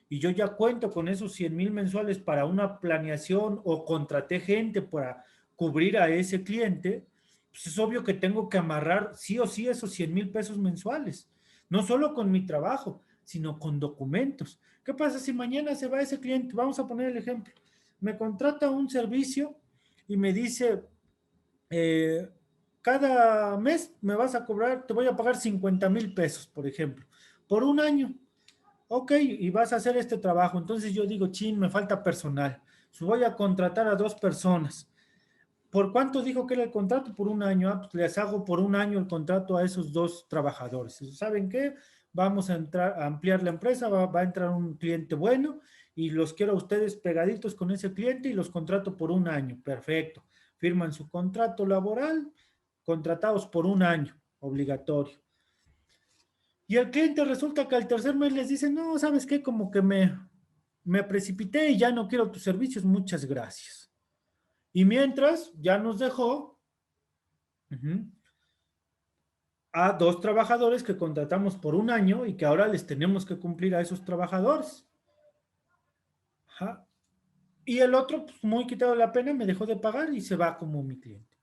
y yo ya cuento con esos 100,000 mensuales para una planeación o contraté gente para cubrir a ese cliente, pues es obvio que tengo que amarrar sí o sí esos 100,000 pesos mensuales. No solo con mi trabajo, sino con documentos. ¿Qué pasa si mañana se va ese cliente? Vamos a poner el ejemplo. Me contrata un servicio y me dice, eh, cada mes me vas a cobrar, te voy a pagar 50,000 pesos, por ejemplo, por un año. Ok, y vas a hacer este trabajo. Entonces yo digo, chin, me falta personal. Voy a contratar a 2 personas. ¿Por cuánto dijo que era el contrato? Por un año. Ah, pues les hago por un año el contrato a esos 2 trabajadores. ¿Saben qué? Vamos a entrar a ampliar la empresa, va a entrar un cliente bueno y los quiero a ustedes pegaditos con ese cliente y los contrato por un año. Perfecto. Firman su contrato laboral, contratados por un año, obligatorio. Y el cliente resulta que al tercer mes les dice, no, ¿sabes qué? Como que me precipité y ya no quiero tus servicios, muchas gracias. Y mientras ya nos dejó a 2 trabajadores que contratamos por un año y que ahora les tenemos que cumplir a esos trabajadores. Ajá. Y el otro, pues, muy quitado de la pena, me dejó de pagar y se va como mi cliente.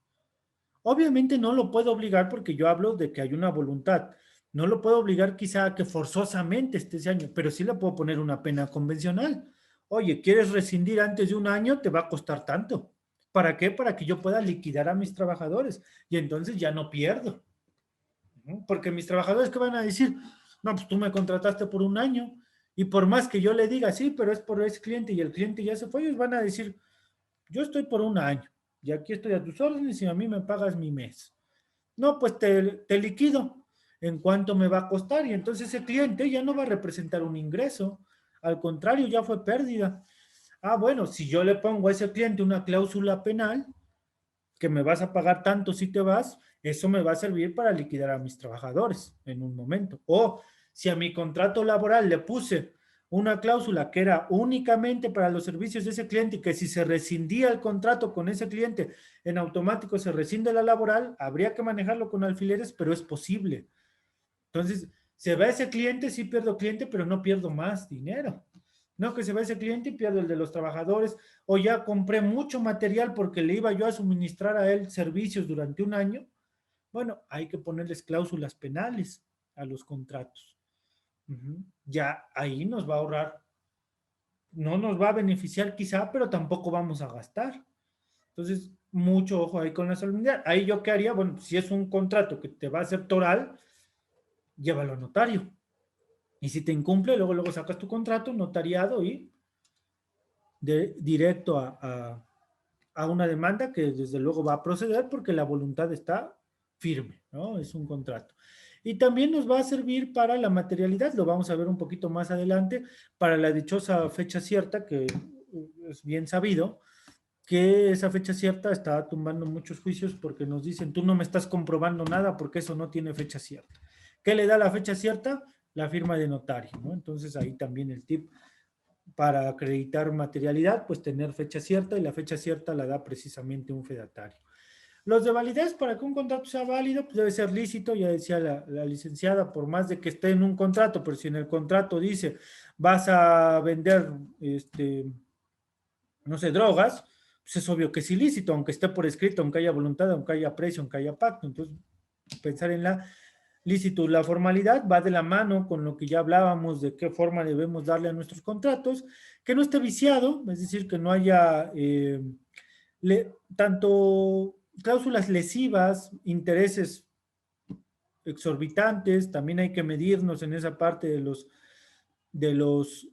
Obviamente no lo puedo obligar porque yo hablo de que hay una voluntad. No lo puedo obligar quizá a que forzosamente esté ese año, pero sí le puedo poner una pena convencional. Oye, ¿quieres rescindir antes de un año? Te va a costar tanto. ¿Para qué? Para que yo pueda liquidar a mis trabajadores y entonces ya no pierdo. ¿No? Porque mis trabajadores, ¿qué van a decir? No, pues tú me contrataste por un año y por más que yo le diga, sí, pero es por ese cliente y el cliente ya se fue, ellos van a decir, yo estoy por un año y aquí estoy a tus órdenes y a mí me pagas mi mes. No, pues te liquido. ¿En cuánto me va a costar? Y entonces ese cliente ya no va a representar un ingreso. Al contrario, ya fue pérdida. Ah, bueno, si yo le pongo a ese cliente una cláusula penal, que me vas a pagar tanto si te vas, eso me va a servir para liquidar a mis trabajadores en un momento. O si a mi contrato laboral le puse una cláusula que era únicamente para los servicios de ese cliente y que si se rescindía el contrato con ese cliente, en automático se rescinde la laboral, habría que manejarlo con alfileres, pero es posible. Entonces, se va ese cliente, sí pierdo cliente, pero no pierdo más dinero. No que se va ese cliente y pierdo el de los trabajadores, o ya compré mucho material porque le iba yo a suministrar a él servicios durante un año. Bueno, hay que ponerles cláusulas penales a los contratos. Ya ahí nos va a ahorrar, no nos va a beneficiar quizá, pero tampoco vamos a gastar. Entonces, mucho ojo ahí con la solemnidad. Ahí yo qué haría, bueno, si es un contrato que te va a hacer toral, llévalo a notario. Y si te incumple, luego sacas tu contrato notariado y directo a una demanda que desde luego va a proceder porque la voluntad está firme, ¿no? Es un contrato. Y también nos va a servir para la materialidad, lo vamos a ver un poquito más adelante, para la dichosa fecha cierta, que es bien sabido, que esa fecha cierta está tumbando muchos juicios porque nos dicen, tú no me estás comprobando nada porque eso no tiene fecha cierta. ¿Qué le da la fecha cierta? La firma de notario, ¿no? Entonces ahí también el tip para acreditar materialidad, pues tener fecha cierta y la fecha cierta la da precisamente un fedatario. Los de validez, para que un contrato sea válido, pues debe ser lícito, ya decía la licenciada, por más de que esté en un contrato, pero si en el contrato dice vas a vender, no sé, drogas, pues es obvio que es ilícito, aunque esté por escrito, aunque haya voluntad, aunque haya precio, aunque haya pacto. Entonces, pensar en la lícito. La formalidad va de la mano con lo que ya hablábamos de qué forma debemos darle a nuestros contratos, que no esté viciado, es decir, que no haya tanto cláusulas lesivas, intereses exorbitantes, también hay que medirnos en esa parte de los, de los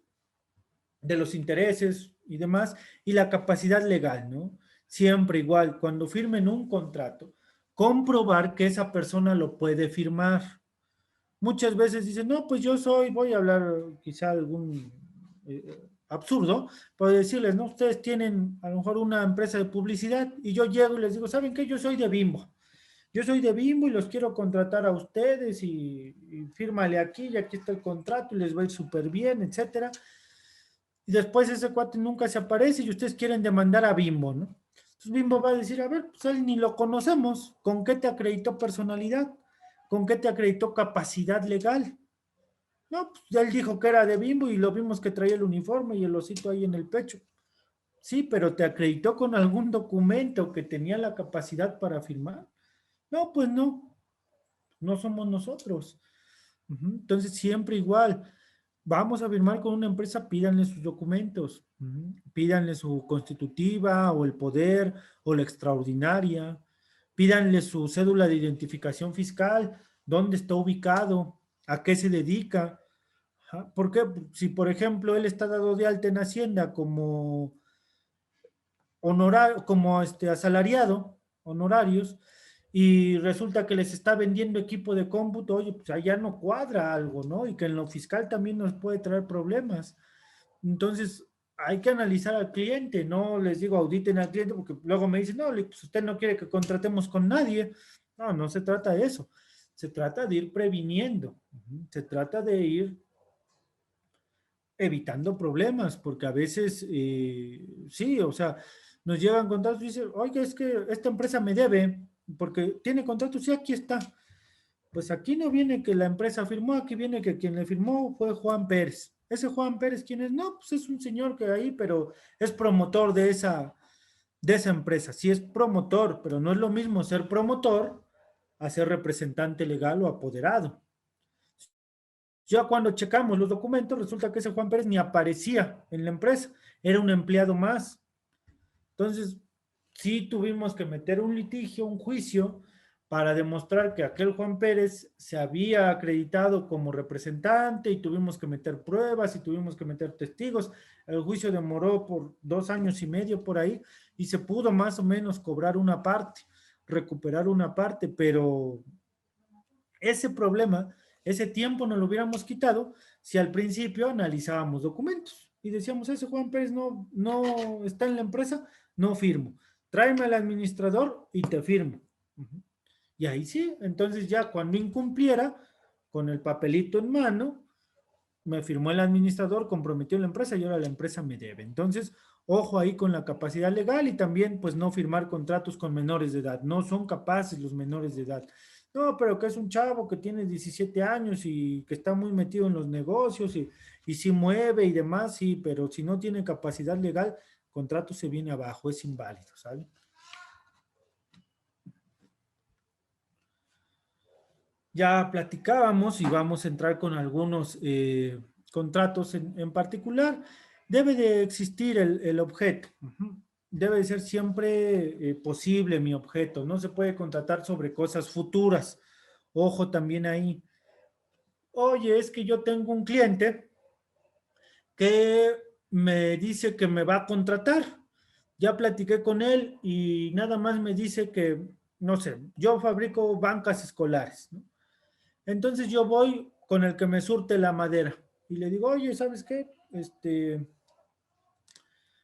intereses y demás, y la capacidad legal, ¿no? Siempre igual, cuando firmen un contrato, comprobar que esa persona lo puede firmar. Muchas veces dicen, no, pues yo soy, voy a hablar quizá algún absurdo, pero decirles, no, ustedes tienen a lo mejor una empresa de publicidad y yo llego y les digo, ¿saben qué? Yo soy de Bimbo. Yo soy de Bimbo y los quiero contratar a ustedes y fírmale aquí y aquí está el contrato y les va a ir súper bien, etcétera. Y después ese cuate nunca se aparece y ustedes quieren demandar a Bimbo, ¿no? Entonces Bimbo va a decir, a ver, pues él ni lo conocemos, ¿con qué te acreditó personalidad? ¿Con qué te acreditó capacidad legal? No, pues él dijo que era de Bimbo y lo vimos que traía el uniforme y el osito ahí en el pecho. Sí, pero ¿te acreditó con algún documento que tenía la capacidad para firmar? No, pues no, no somos nosotros. Entonces, siempre igual, vamos a firmar con una empresa, pídanle sus documentos, pídanle su constitutiva o el poder o la extraordinaria, pídanle su cédula de identificación fiscal, dónde está ubicado, a qué se dedica. Ajá. ¿Por qué? Si, por ejemplo, él está dado de alta en Hacienda como como asalariado, honorarios, y resulta que les está vendiendo equipo de cómputo, oye, pues allá no cuadra algo, ¿no? Y que en lo fiscal también nos puede traer problemas. Entonces, hay que analizar al cliente, no les digo auditen al cliente porque luego me dicen, no, pues usted no quiere que contratemos con nadie. No, no se trata de eso. Se trata de ir previniendo. Se trata de ir evitando problemas, porque a veces, sí, o sea, nos llegan contratos y dicen, oye, es que esta empresa me debe, porque tiene contratos, sí, aquí está. Pues aquí no viene que la empresa firmó, aquí viene que quien le firmó fue Juan Pérez. Ese Juan Pérez, ¿quién es? No, pues es un señor que ahí, pero es promotor de esa empresa. Sí es promotor, pero no es lo mismo ser promotor a ser representante legal o apoderado. Ya cuando checamos los documentos, resulta que ese Juan Pérez ni aparecía en la empresa, era un empleado más. Entonces, sí tuvimos que meter un litigio, un juicio, para demostrar que aquel Juan Pérez se había acreditado como representante y tuvimos que meter pruebas y tuvimos que meter testigos. El juicio demoró por 2 años y medio por ahí y se pudo más o menos cobrar una parte, recuperar una parte, pero ese problema, ese tiempo nos lo hubiéramos quitado si al principio analizábamos documentos y decíamos, ese Juan Pérez no está en la empresa, no firmo. Tráeme al administrador y te firmo. Y ahí sí, entonces ya cuando incumpliera, con el papelito en mano, me firmó el administrador, comprometió la empresa y ahora la empresa me debe. Entonces, ojo ahí con la capacidad legal y también pues no firmar contratos con menores de edad. No son capaces los menores de edad. No, pero que es un chavo que tiene 17 años y que está muy metido en los negocios y sí mueve y demás, sí, pero si no tiene capacidad legal, contrato se viene abajo, es inválido, ¿sabes? Ya platicábamos y vamos a entrar con algunos contratos en particular. Debe de existir el objeto. Debe de ser siempre posible mi objeto. No se puede contratar sobre cosas futuras. Ojo también ahí. Oye, es que yo tengo un cliente que me dice que me va a contratar. Ya platiqué con él y nada más me dice que, no sé, yo fabrico bancas escolares, ¿no? Entonces yo voy con el que me surte la madera y le digo, oye, ¿sabes qué?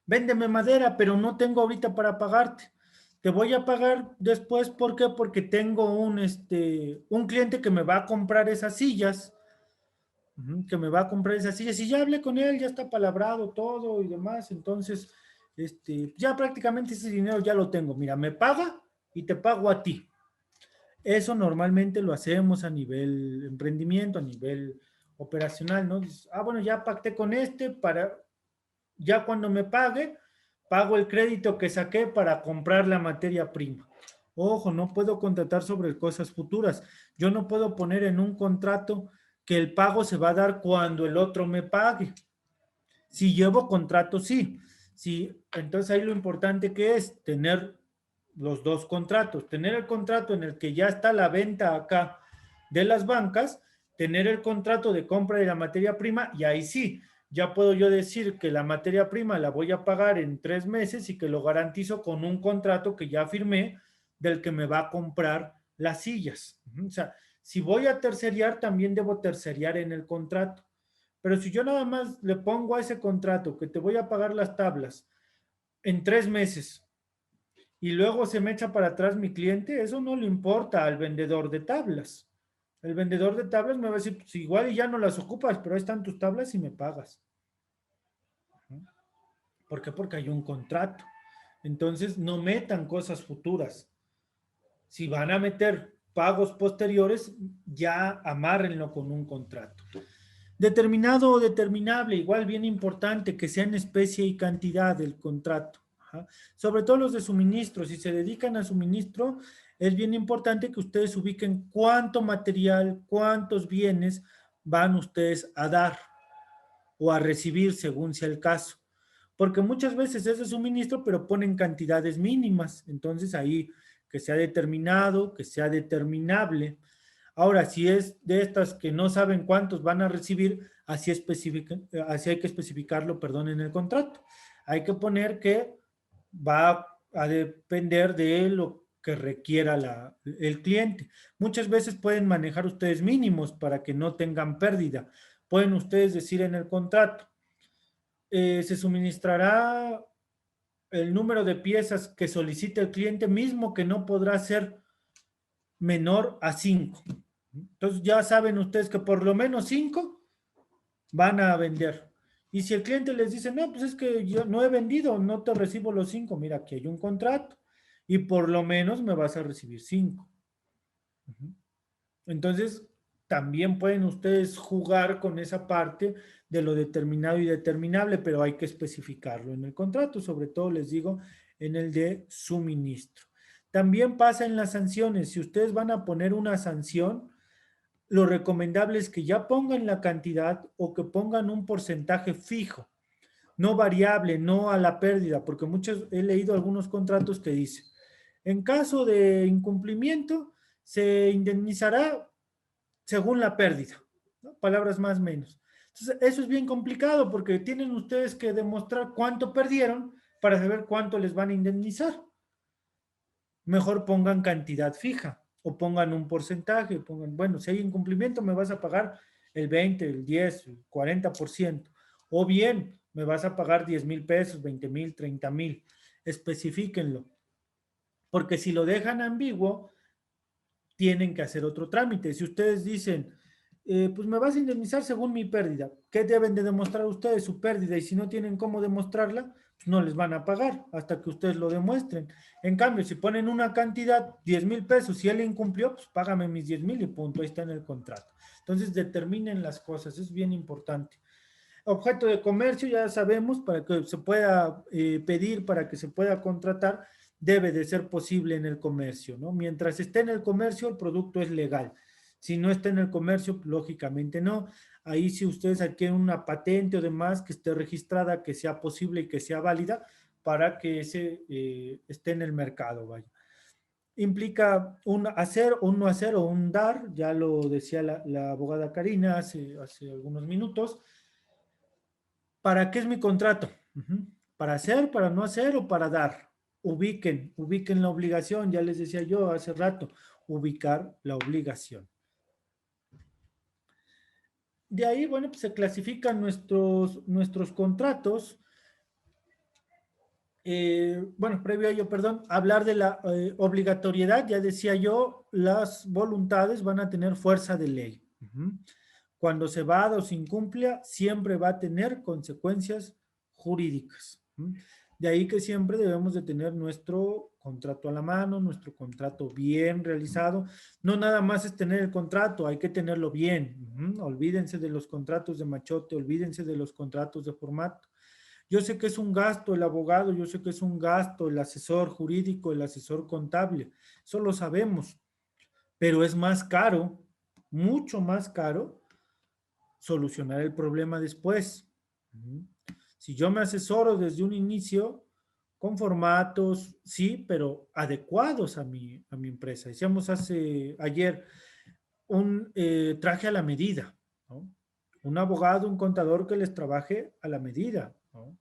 Véndeme madera, pero no tengo ahorita para pagarte. Te voy a pagar después, ¿por qué? Porque tengo un cliente que me va a comprar esas sillas, que me va a comprar esas sillas, y ya hablé con él, ya está palabrado todo y demás, entonces, ya prácticamente ese dinero ya lo tengo. Mira, me paga y te pago a ti. Eso normalmente lo hacemos a nivel emprendimiento, a nivel operacional, ¿no? Dices, bueno, ya pacté con para, ya cuando me pague, pago el crédito que saqué para comprar la materia prima. Ojo, no puedo contratar sobre cosas futuras. Yo no puedo poner en un contrato que el pago se va a dar cuando el otro me pague. Si llevo contrato, sí. Sí, entonces ahí lo importante que es tener los dos contratos, tener el contrato en el que ya está la venta acá de las bancas, tener el contrato de compra de la materia prima y ahí sí, ya puedo yo decir que la materia prima la voy a pagar en 3 meses y que lo garantizo con un contrato que ya firmé del que me va a comprar las sillas. O sea, si voy a terceriar, también debo terceriar en el contrato. Pero si yo nada más le pongo a ese contrato que te voy a pagar las tablas en 3 meses y luego se me echa para atrás mi cliente, eso no le importa al vendedor de tablas. El vendedor de tablas me va a decir, pues igual y ya no las ocupas, pero ahí están tus tablas y me pagas. ¿Por qué? Porque hay un contrato. Entonces, no metan cosas futuras. Si van a meter pagos posteriores, ya amárrenlo con un contrato. Determinado o determinable, igual bien importante que sea en especie y cantidad del contrato. Ajá. Sobre todo los de suministro, si se dedican a suministro, es bien importante que ustedes ubiquen cuánto material, cuántos bienes van ustedes a dar o a recibir según sea el caso. Porque muchas veces es de suministro, pero ponen cantidades mínimas. Entonces ahí que sea determinado, que sea determinable. Ahora, si es de estas que no saben cuántos van a recibir, así hay que especificarlo, perdón, en el contrato. Hay que poner que va a depender de lo que requiera el cliente. Muchas veces pueden manejar ustedes mínimos para que no tengan pérdida. Pueden ustedes decir en el contrato, se suministrará el número de piezas que solicite el cliente mismo que no podrá ser menor a 5. Entonces ya saben ustedes que por lo menos 5 van a vender. Y si el cliente les dice, no, pues es que yo no he vendido, no te recibo los 5, mira, aquí hay un contrato y por lo menos me vas a recibir 5. Entonces, también pueden ustedes jugar con esa parte de lo determinado y determinable, pero hay que especificarlo en el contrato, sobre todo les digo en el de suministro. También pasa en las sanciones. Si ustedes van a poner una sanción, lo recomendable es que ya pongan la cantidad o que pongan un porcentaje fijo, no variable, no a la pérdida, porque muchos he leído algunos contratos que dicen, en caso de incumplimiento, se indemnizará según la pérdida, ¿no? Palabras más o menos. Entonces, eso es bien complicado porque tienen ustedes que demostrar cuánto perdieron para saber cuánto les van a indemnizar. Mejor pongan cantidad fija o pongan un porcentaje, pongan, bueno, si hay incumplimiento me vas a pagar el 20, el 10, el 40%, o bien me vas a pagar 10,000 pesos, 20,000, 30,000, especifíquenlo, porque si lo dejan ambiguo, tienen que hacer otro trámite. Si ustedes dicen, pues me vas a indemnizar según mi pérdida, ¿qué deben de demostrar ustedes? Su pérdida, y si no tienen cómo demostrarla, pues no les van a pagar hasta que ustedes lo demuestren. En cambio, si ponen una cantidad, 10,000 pesos, si él incumplió, pues págame mis 10,000 y punto, ahí está en el contrato. Entonces determinen las cosas, es bien importante. Objeto de comercio, ya sabemos, para que se pueda pedir, para que se pueda contratar, debe de ser posible en el comercio, ¿no? Mientras esté en el comercio, el producto es legal. Si no está en el comercio, lógicamente no. Ahí si ustedes adquieren una patente o demás que esté registrada, que sea posible y que sea válida para que ese esté en el mercado, vaya. Implica un hacer o un no hacer o un dar, ya lo decía la abogada Karina hace algunos minutos. ¿Para qué es mi contrato? ¿Para hacer, para no hacer o para dar? Ubiquen la obligación, ya les decía yo hace rato, ubicar la obligación. De ahí, bueno, pues se clasifican nuestros contratos. Bueno, previo a ello, perdón, hablar de la obligatoriedad, ya decía yo, las voluntades van a tener fuerza de ley. Cuando se va o se incumple, siempre va a tener consecuencias jurídicas. De ahí que siempre debemos de tener nuestro contrato a la mano, nuestro contrato bien realizado. No nada más es tener el contrato, hay que tenerlo bien. Olvídense de los contratos de machote, olvídense de los contratos de formato. Yo sé que es un gasto el abogado, yo sé que es un gasto el asesor jurídico, el asesor contable, eso lo sabemos, pero es más caro, mucho más caro, solucionar el problema después. Si yo me asesoro desde un inicio con formatos, sí, pero adecuados a mi empresa. Decíamos ayer un traje a la medida, ¿no? Un abogado, un contador que les trabaje a la medida, ¿no?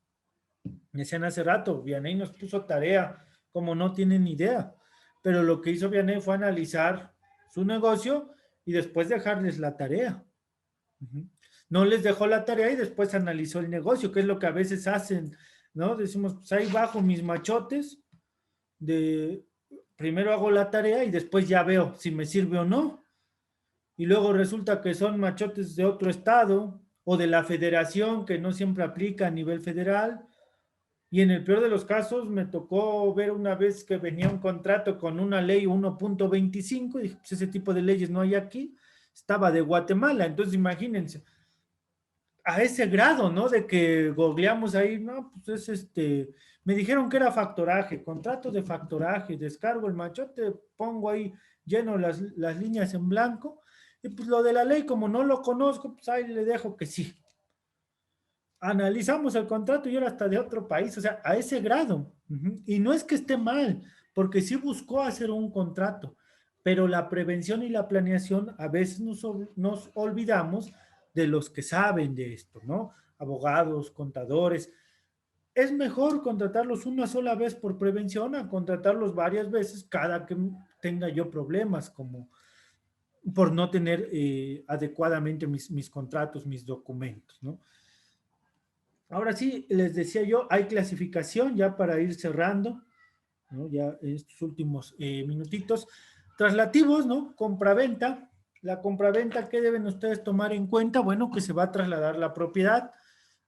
Decían hace rato, Vianney nos puso tarea, como no tienen idea, pero lo que hizo Vianney fue analizar su negocio y después dejarles la tarea. No les dejó la tarea y después analizó el negocio, que es lo que a veces hacen, ¿no? Decimos, pues ahí bajo mis machotes, primero hago la tarea y después ya veo si me sirve o no. Y luego resulta que son machotes de otro estado o de la federación que no siempre aplica a nivel federal. Y en el peor de los casos me tocó ver una vez que venía un contrato con una ley 1.25 y dije, pues ese tipo de leyes no hay aquí, estaba de Guatemala. Entonces imagínense, a ese grado, ¿no? De que googleamos ahí, no, pues es me dijeron que era factoraje, contrato de factoraje, descargo el machote, pongo ahí, lleno las líneas en blanco, y pues lo de la ley, como no lo conozco, pues ahí le dejo que sí. Analizamos el contrato y era hasta de otro país, o sea, a ese grado. Y no es que esté mal, porque sí buscó hacer un contrato, pero la prevención y la planeación a veces nos olvidamos de los que saben de esto, ¿no? Abogados, contadores. Es mejor contratarlos una sola vez por prevención a contratarlos varias veces cada que tenga yo problemas, como por no tener adecuadamente mis contratos, mis documentos, ¿no? Ahora sí, les decía yo, hay clasificación ya para ir cerrando, ¿no? Ya estos últimos minutitos. Traslativos, ¿no? Compraventa. La compraventa, ¿qué deben ustedes tomar en cuenta? Bueno, que se va a trasladar la propiedad.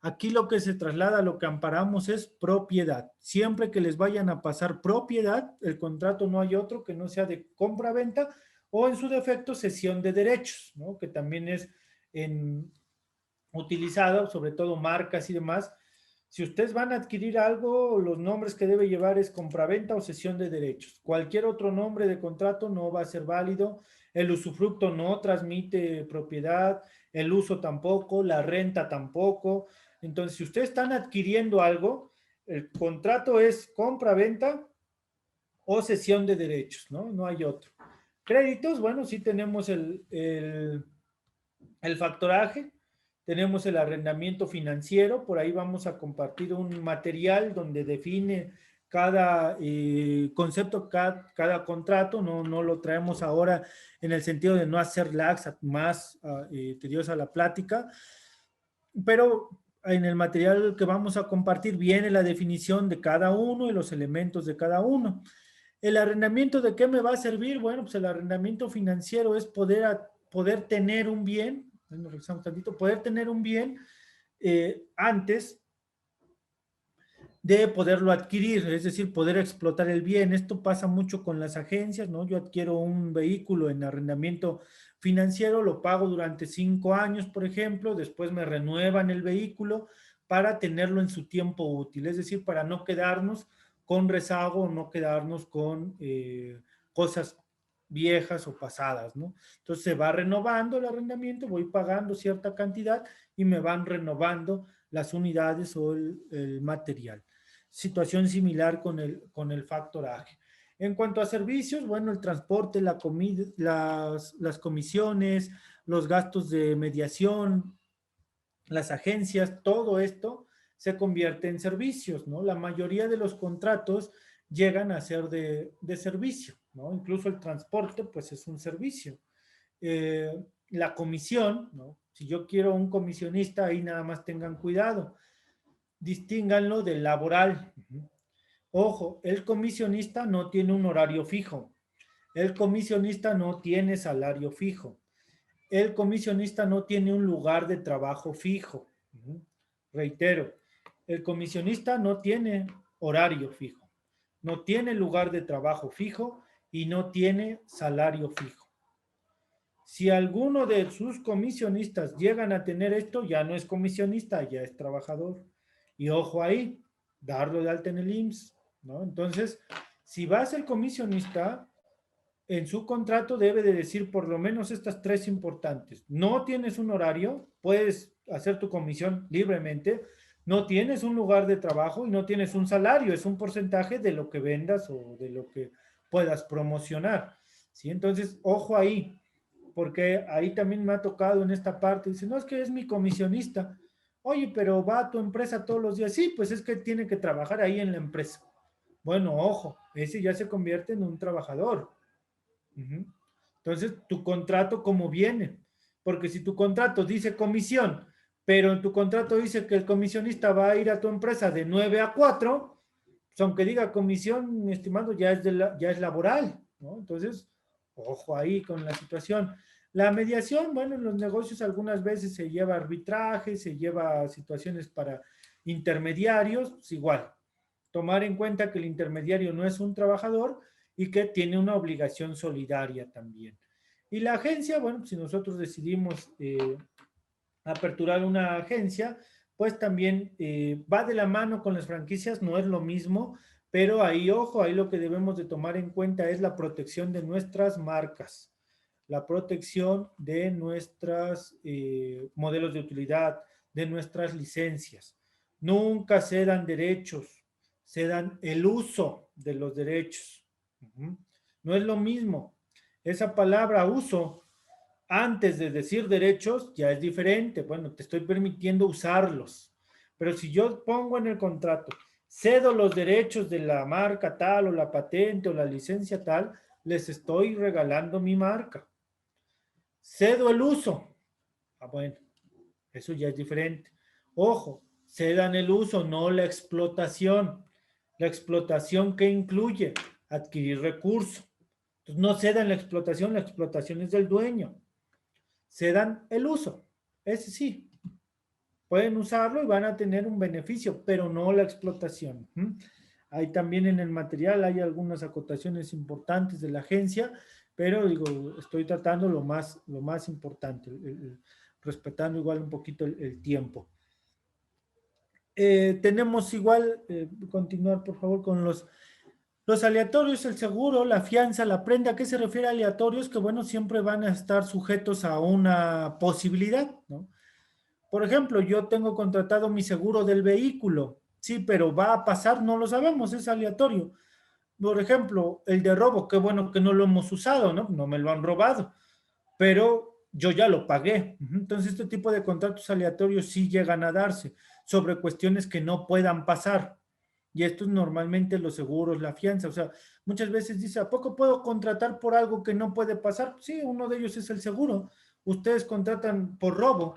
Aquí lo que se traslada, lo que amparamos es propiedad. Siempre que les vayan a pasar propiedad, el contrato no hay otro que no sea de compraventa o en su defecto cesión de derechos, ¿no? Que también es utilizado, sobre todo marcas y demás. Si ustedes van a adquirir algo, los nombres que debe llevar es compraventa o cesión de derechos. Cualquier otro nombre de contrato no va a ser válido. El usufructo no transmite propiedad, el uso tampoco, la renta tampoco. Entonces, si ustedes están adquiriendo algo, el contrato es compra-venta o cesión de derechos, ¿no? No hay otro. Créditos, bueno, sí tenemos el factoraje, tenemos el arrendamiento financiero, por ahí vamos a compartir un material donde define cada concepto, cada contrato, no lo traemos ahora en el sentido de no hacer lags más tediosa la plática, pero en el material que vamos a compartir viene la definición de cada uno y los elementos de cada uno. ¿El arrendamiento de qué me va a servir? Bueno, pues el arrendamiento financiero es poder tener un bien, nos regresamos tantito, poder tener un bien antes de poderlo adquirir, es decir, poder explotar el bien. Esto pasa mucho con las agencias, ¿no? Yo adquiero un vehículo en arrendamiento financiero, lo pago durante 5 años, por ejemplo, después me renuevan el vehículo para tenerlo en su tiempo útil, es decir, para no quedarnos con rezago, no quedarnos con cosas viejas o pasadas, ¿no? Entonces se va renovando el arrendamiento, voy pagando cierta cantidad y me van renovando las unidades o el material. Situación similar con el factoraje. En cuanto a servicios, bueno, el transporte, la comida, las comisiones, los gastos de mediación, las agencias, todo esto se convierte en servicios, ¿no? La mayoría de los contratos llegan a ser de servicio, ¿no? Incluso el transporte, pues es un servicio. La comisión, ¿no? Si yo quiero un comisionista, ahí nada más tengan cuidado. Distínganlo del laboral. Ojo, el comisionista no tiene un horario fijo. El comisionista no tiene salario fijo. El comisionista no tiene un lugar de trabajo fijo. Reitero, el comisionista no tiene horario fijo, no tiene lugar de trabajo fijo y no tiene salario fijo. Si alguno de sus comisionistas llegan a tener esto, ya no es comisionista, ya es trabajador. Y ojo ahí, darlo de alta en el IMSS, ¿no? Entonces, si va a ser comisionista, en su contrato debe de decir por lo menos estas 3 importantes. No tienes un horario, puedes hacer tu comisión libremente, no tienes un lugar de trabajo y no tienes un salario, es un porcentaje de lo que vendas o de lo que puedas promocionar, ¿sí? Entonces, ojo ahí, porque ahí también me ha tocado en esta parte, dice, no, es que es mi comisionista. Oye, pero va a tu empresa todos los días. Sí, pues es que tiene que trabajar ahí en la empresa. Bueno, ojo, ese ya se convierte en un trabajador. Entonces, tu contrato, ¿cómo viene? Porque si tu contrato dice comisión, pero en tu contrato dice que el comisionista va a ir a tu empresa de 9 a 4, pues aunque diga comisión, mi estimado, ya es laboral, ¿no? Entonces, ojo ahí con la situación. La mediación, bueno, en los negocios algunas veces se lleva arbitraje, se lleva situaciones para intermediarios, pues igual. Tomar en cuenta que el intermediario no es un trabajador y que tiene una obligación solidaria también. Y la agencia, bueno, si nosotros decidimos aperturar una agencia, pues también va de la mano con las franquicias, no es lo mismo, pero ahí, ojo, ahí lo que debemos de tomar en cuenta es la protección de nuestras marcas, la protección de nuestros modelos de utilidad, de nuestras licencias. Nunca se dan derechos, se dan el uso de los derechos. No es lo mismo. Esa palabra uso, antes de decir derechos, ya es diferente. Bueno, te estoy permitiendo usarlos. Pero si yo pongo en el contrato, cedo los derechos de la marca tal o la patente o la licencia tal, les estoy regalando mi marca. Cedo el uso. Ah, bueno, eso ya es diferente. Ojo, cedan el uso, no la explotación. La explotación, ¿qué incluye? Adquirir recursos. Entonces, no cedan la explotación es del dueño. Cedan el uso. Ese sí. Pueden usarlo y van a tener un beneficio, pero no la explotación. Ahí también en el material hay algunas acotaciones importantes de la agencia pero digo, estoy tratando lo más importante, respetando igual un poquito el tiempo. Tenemos igual, continuar por favor con los aleatorios, el seguro, la fianza, la prenda. ¿A qué se refiere a aleatorios? Que bueno, siempre van a estar sujetos a una posibilidad, ¿no? Por ejemplo, yo tengo contratado mi seguro del vehículo, sí, pero va a pasar, no lo sabemos, es aleatorio. Por ejemplo, el de robo, qué bueno que no lo hemos usado, ¿no? No me lo han robado, pero yo ya lo pagué. Entonces, este tipo de contratos aleatorios sí llegan a darse sobre cuestiones que no puedan pasar. Y esto es normalmente los seguros, la fianza. O sea, muchas veces dice, ¿a poco puedo contratar por algo que no puede pasar? Sí, uno de ellos es el seguro. Ustedes contratan por robo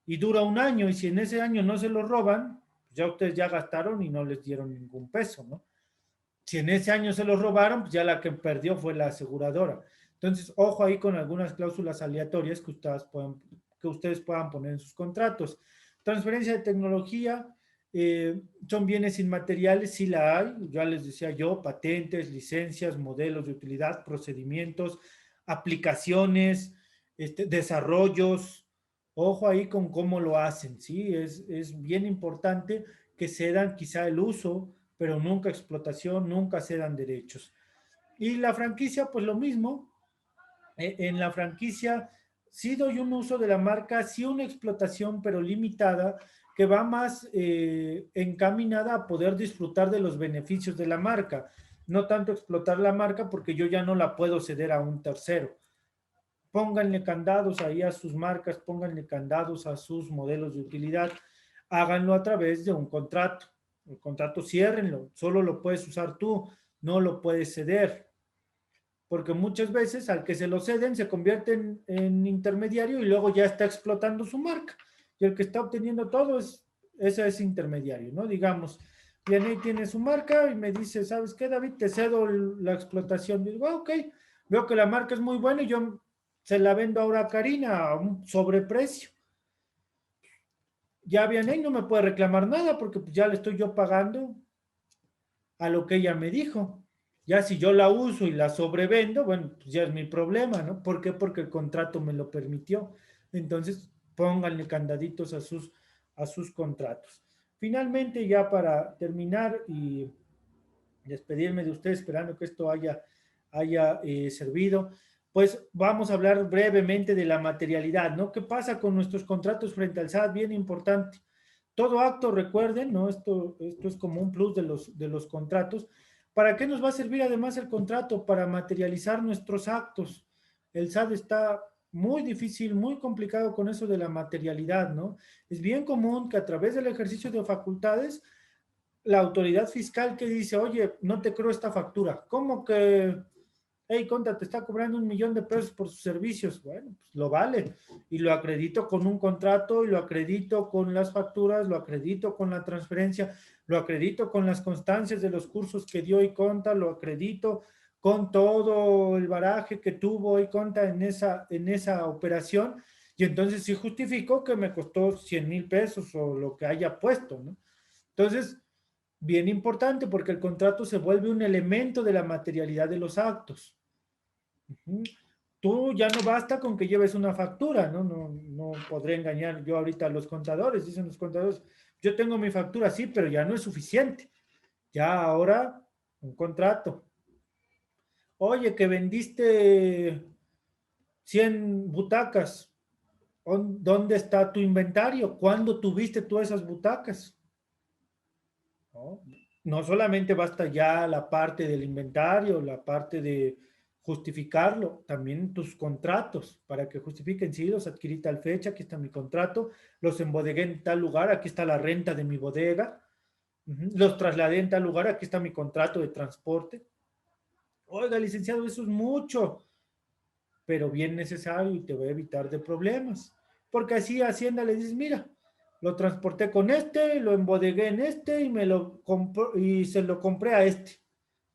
y dura un año y si en ese año no se lo roban, ya ustedes ya gastaron y no les dieron ningún peso, ¿no? Si en ese año se los robaron, pues ya la que perdió fue la aseguradora. Entonces, ojo ahí con algunas cláusulas aleatorias que ustedes puedan poner en sus contratos. Transferencia de tecnología, son bienes inmateriales, sí la hay, ya les decía yo, patentes, licencias, modelos de utilidad, procedimientos, aplicaciones, desarrollos. Ojo ahí con cómo lo hacen, ¿sí? Es bien importante que se dan quizá el uso, pero nunca explotación, nunca se dan derechos. Y la franquicia, pues lo mismo. En la franquicia sí doy un uso de la marca, sí una explotación, pero limitada, que va más encaminada a poder disfrutar de los beneficios de la marca. No tanto explotar la marca porque yo ya no la puedo ceder a un tercero. Pónganle candados ahí a sus marcas, pónganle candados a sus modelos de utilidad, háganlo a través de un contrato. El contrato ciérrenlo, solo lo puedes usar tú, no lo puedes ceder, porque muchas veces al que se lo ceden se convierte en intermediario y luego ya está explotando su marca. Y el que está obteniendo todo ese es intermediario, ¿no? Digamos, Vianney tiene su marca y me dice, ¿sabes qué, David? Te cedo la explotación. Digo, ok, veo que la marca es muy buena y yo se la vendo ahora a Karina a un sobreprecio. Ya Vianney no me puede reclamar nada porque pues ya le estoy yo pagando a lo que ella me dijo. Ya si yo la uso y la sobrevendo, bueno, pues ya es mi problema, ¿no? ¿Por qué? Porque el contrato me lo permitió. Entonces, pónganle candaditos a sus contratos. Finalmente, ya para terminar y despedirme de ustedes, esperando que esto haya servido, pues vamos a hablar brevemente de la materialidad, ¿no? ¿Qué pasa con nuestros contratos frente al SAT? Bien importante. Todo acto, recuerden, ¿no? Esto es como un plus de los contratos. ¿Para qué nos va a servir además el contrato? Para materializar nuestros actos. El SAT está muy difícil, muy complicado con eso de la materialidad, ¿no? Es bien común que a través del ejercicio de facultades, la autoridad fiscal que dice, oye, no te creo esta factura. ¿Cómo que, hey, conta, te está cobrando 1 millón de pesos por sus servicios? Bueno, pues lo vale. Y lo acredito con un contrato, y lo acredito con las facturas, lo acredito con la transferencia, lo acredito con las constancias de los cursos que dio y conta, lo acredito con todo el baraje que tuvo y conta en esa operación. Y entonces sí justifico que me costó 100,000 pesos o lo que haya puesto, ¿no? Entonces, bien importante porque el contrato se vuelve un elemento de la materialidad de los actos. Uh-huh. Tú ya no basta con que lleves una factura, ¿no? No podré engañar yo ahorita a los contadores, dicen los contadores, yo tengo mi factura, sí, pero ya no es suficiente. Ya ahora un contrato. Oye, que vendiste 100 butacas. ¿Dónde está tu inventario? ¿Cuándo tuviste tú esas butacas? ¿No? No solamente basta ya la parte del inventario, la parte de justificarlo, también tus contratos, para que justifiquen, si los adquirí tal fecha, aquí está mi contrato, los embodegué en tal lugar, aquí está la renta de mi bodega, los trasladé en tal lugar, aquí está mi contrato de transporte. Oiga, licenciado, eso es mucho, pero bien necesario y te voy a evitar de problemas. Porque así a Hacienda le dices, mira, lo transporté con este, lo embodegué en este y y se lo compré a este.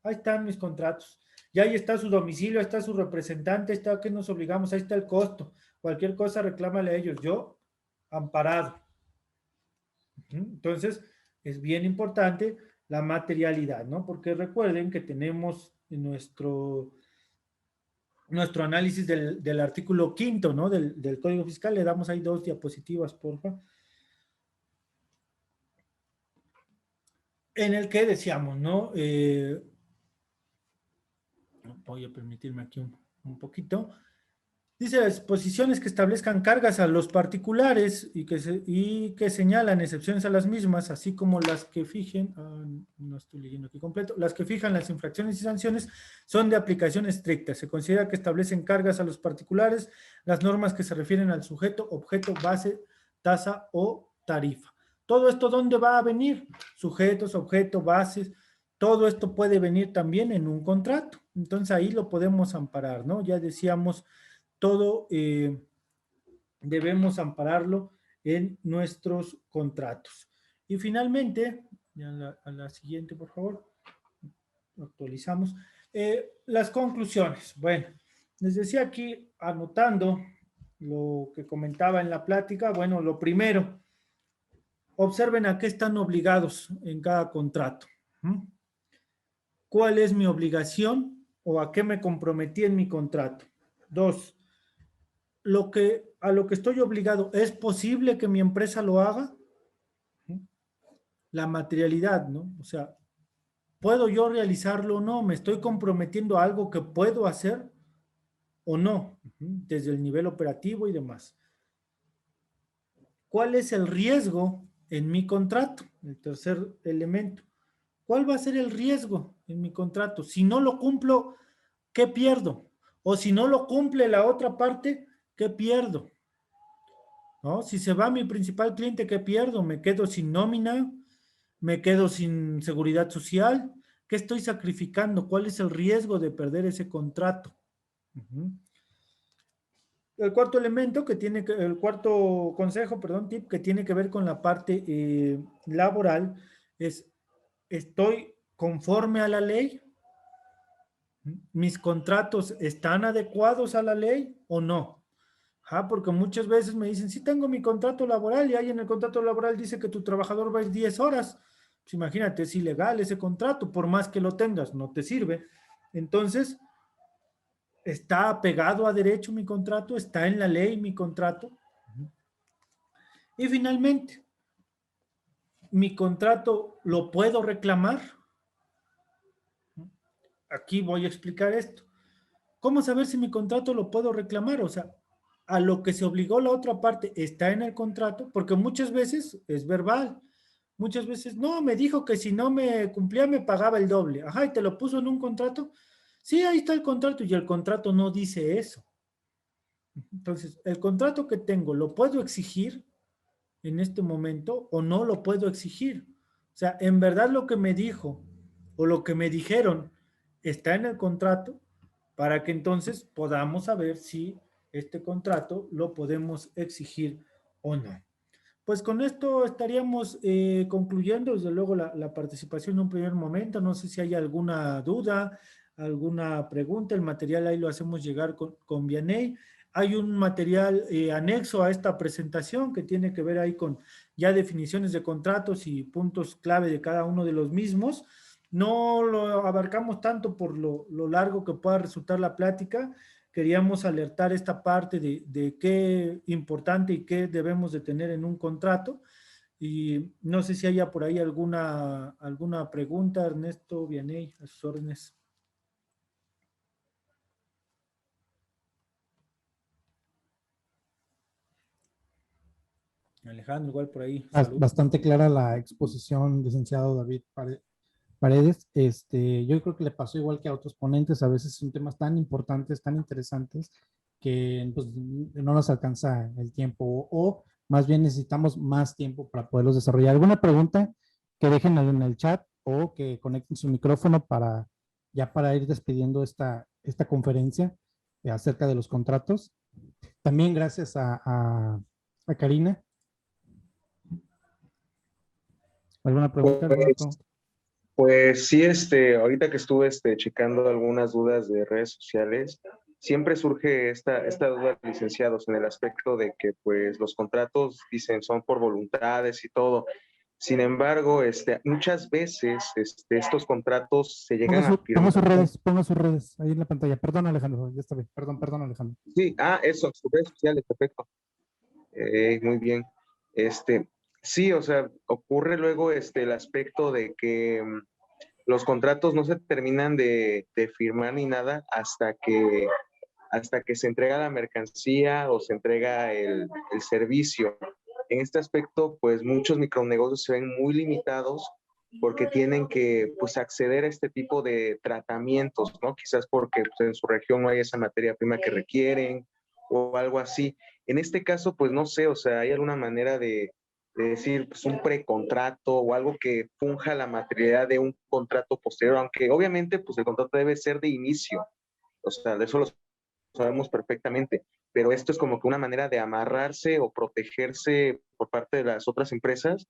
Ahí están mis contratos. Y ahí está su domicilio, ahí está su representante, ahí está que nos obligamos, ahí está el costo. Cualquier cosa reclámale a ellos. Yo, amparado. Entonces, es bien importante la materialidad, ¿no? Porque recuerden que tenemos en nuestro análisis del artículo 5º, ¿no? Del Código Fiscal. Le damos ahí 2 diapositivas, porfa. En el que decíamos, ¿no? Voy a permitirme aquí un poquito. Dice las disposiciones que establezcan cargas a los particulares y que señalan excepciones a las mismas, así como las que fijen, no estoy leyendo aquí completo, las que fijan las infracciones y sanciones son de aplicación estricta. Se considera que establecen cargas a los particulares las normas que se refieren al sujeto, objeto, base, tasa o tarifa. Todo esto, ¿dónde va a venir? Sujetos, objeto, bases, todo esto puede venir también en un contrato. Entonces ahí lo podemos amparar, ¿no? Ya decíamos, todo debemos ampararlo en nuestros contratos. Y finalmente, a la siguiente, por favor, actualizamos. Las conclusiones. Bueno, les decía aquí, anotando lo que comentaba en la plática, bueno, lo primero, observen a qué están obligados en cada contrato. ¿Cuál es mi obligación o a qué me comprometí en mi contrato? 2, a lo que estoy obligado, ¿es posible que mi empresa lo haga? La materialidad, ¿no? O sea, ¿puedo yo realizarlo o no? ¿Me estoy comprometiendo a algo que puedo hacer o no? Desde el nivel operativo y demás. ¿Cuál es el riesgo en mi contrato? El tercer elemento. ¿Cuál va a ser el riesgo en mi contrato? Si no lo cumplo, ¿qué pierdo? O si no lo cumple la otra parte, ¿qué pierdo? ¿No? Si se va mi principal cliente, ¿qué pierdo? ¿Me quedo sin nómina? ¿Me quedo sin seguridad social? ¿Qué estoy sacrificando? ¿Cuál es el riesgo de perder ese contrato? El cuarto elemento el cuarto consejo, perdón, tip, que tiene que ver con la parte laboral es, ¿estoy conforme a la ley? ¿Mis contratos están adecuados a la ley o no? Porque muchas veces me dicen, sí tengo mi contrato laboral y ahí en el contrato laboral dice que tu trabajador va a ir 10 horas. Pues imagínate, es ilegal ese contrato, por más que lo tengas, no te sirve. Entonces, ¿está apegado a derecho mi contrato? ¿Está en la ley mi contrato? Y finalmente, ¿mi contrato lo puedo reclamar? Aquí voy a explicar esto. ¿Cómo saber si mi contrato lo puedo reclamar? O sea, a lo que se obligó la otra parte está en el contrato, porque muchas veces es verbal. Muchas veces, no, me dijo que si no me cumplía me pagaba el doble. Ajá, ¿y te lo puso en un contrato? Sí, ahí está el contrato y el contrato no dice eso. Entonces, el contrato que tengo, ¿lo puedo exigir en este momento o no lo puedo exigir? O sea, ¿en verdad lo que me dijo o lo que me dijeron está en el contrato? Para que entonces podamos saber si este contrato lo podemos exigir o no. Pues con esto estaríamos concluyendo, desde luego, la participación en un primer momento. No sé si hay alguna duda, alguna pregunta. El material ahí lo hacemos llegar con Vianey. Hay un material anexo a esta presentación que tiene que ver ahí con ya definiciones de contratos y puntos clave de cada uno de los mismos. No lo abarcamos tanto por lo largo que pueda resultar la plática. Queríamos alertar esta parte de qué importante y qué debemos de tener en un contrato. Y no sé si haya por ahí alguna pregunta, Ernesto, Vianey, a sus órdenes. Alejandro, igual por ahí. Bastante clara la exposición, licenciado David Paredes. Yo creo que le pasó igual que a otros ponentes, a veces son temas tan importantes, tan interesantes, que pues, no nos alcanza el tiempo o más bien necesitamos más tiempo para poderlos desarrollar. ¿Alguna pregunta que dejen en el chat o que conecten su micrófono para ir despidiendo esta conferencia acerca de los contratos? También gracias a Karina. ¿Alguna pregunta? Pues sí, ahorita que estuve checando algunas dudas de redes sociales, siempre surge esta duda, licenciados, en el aspecto de que pues los contratos dicen son por voluntades y todo. Sin embargo, muchas veces estos contratos se llegan a firmar. Ponga sus redes ahí en la pantalla. Perdón, Alejandro, ya está bien. Perdón, Alejandro. Sí, eso, sus redes sociales, perfecto. Muy bien. Sí, o sea, ocurre luego el aspecto de que los contratos no se terminan de firmar ni nada hasta que se entrega la mercancía o se entrega el servicio. En este aspecto, pues muchos micronegocios se ven muy limitados porque tienen que pues, acceder a este tipo de tratamientos, ¿no? Quizás porque pues, en su región no hay esa materia prima que requieren o algo así. En este caso, pues no sé, o sea, ¿hay alguna manera de decir pues, un precontrato o algo que funja la materialidad de un contrato posterior? Aunque obviamente pues el contrato debe ser de inicio, o sea, de eso lo sabemos perfectamente, pero esto es como que una manera de amarrarse o protegerse por parte de las otras empresas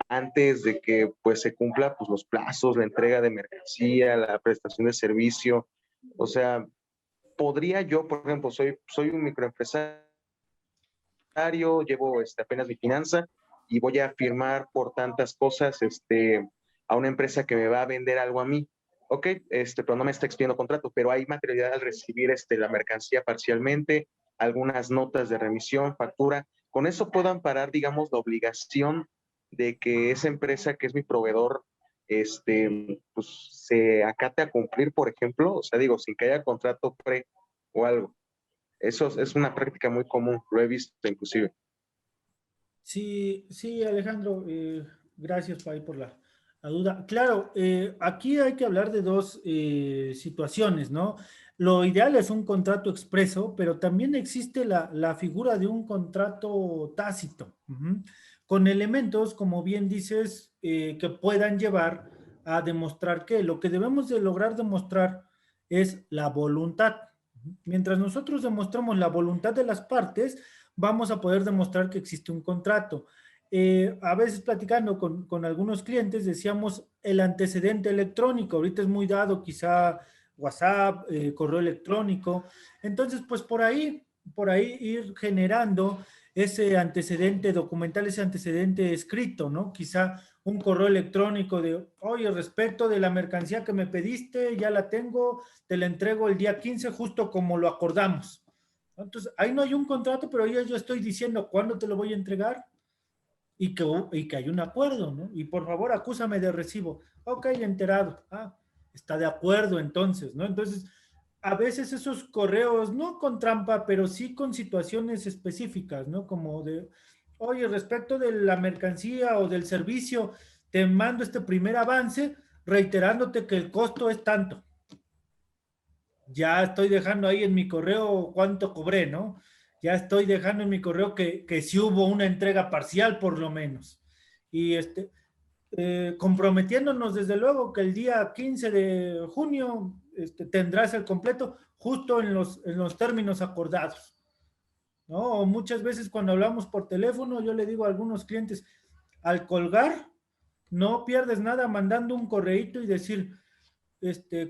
antes de que pues se cumpla pues los plazos, la entrega de mercancía, la prestación de servicio. O sea, podría yo, por ejemplo, soy un microempresario, llevo apenas mi finanza y voy a firmar por tantas cosas a una empresa que me va a vender algo a mí. Ok, pero no me está expidiendo contrato, pero hay materialidad al recibir la mercancía parcialmente, algunas notas de remisión, factura. Con eso puedo amparar, digamos, la obligación de que esa empresa que es mi proveedor, pues se acate a cumplir, por ejemplo, o sea, digo, sin que haya contrato pre o algo. Eso es una práctica muy común, lo he visto inclusive. Sí, sí, Alejandro, gracias por la duda. Claro, aquí hay que hablar de dos situaciones, ¿no? Lo ideal es un contrato expreso, pero también existe la figura de un contrato tácito, ujú, con elementos, como bien dices, que puedan llevar a demostrar que lo que debemos de lograr demostrar es la voluntad. Mientras nosotros demostramos la voluntad de las partes, vamos a poder demostrar que existe un contrato. A veces platicando con algunos clientes decíamos el antecedente electrónico, ahorita es muy dado quizá WhatsApp, correo electrónico, entonces pues por ahí ir generando ese antecedente documental, ese antecedente escrito, ¿no? Quizá un correo electrónico de, oye, respecto de la mercancía que me pediste, ya la tengo, te la entrego el día 15 justo como lo acordamos. Entonces, ahí no hay un contrato, pero yo estoy diciendo cuándo te lo voy a entregar y que hay un acuerdo, ¿no? Y por favor, acúsame de recibo. Ok, enterado. Ah, está de acuerdo entonces, ¿no? Entonces, a veces esos correos, no con trampa, pero sí con situaciones específicas, ¿no? Como de, oye, respecto de la mercancía o del servicio, te mando este primer avance reiterándote que el costo es tanto. Ya estoy dejando ahí en mi correo cuánto cobré, ¿no? Ya estoy dejando en mi correo que sí hubo una entrega parcial por lo menos. Y comprometiéndonos desde luego que el día 15 de junio tendrás el completo justo en los términos acordados, ¿no? O muchas veces cuando hablamos por teléfono, yo le digo a algunos clientes, al colgar, no pierdes nada mandando un correíto y decir,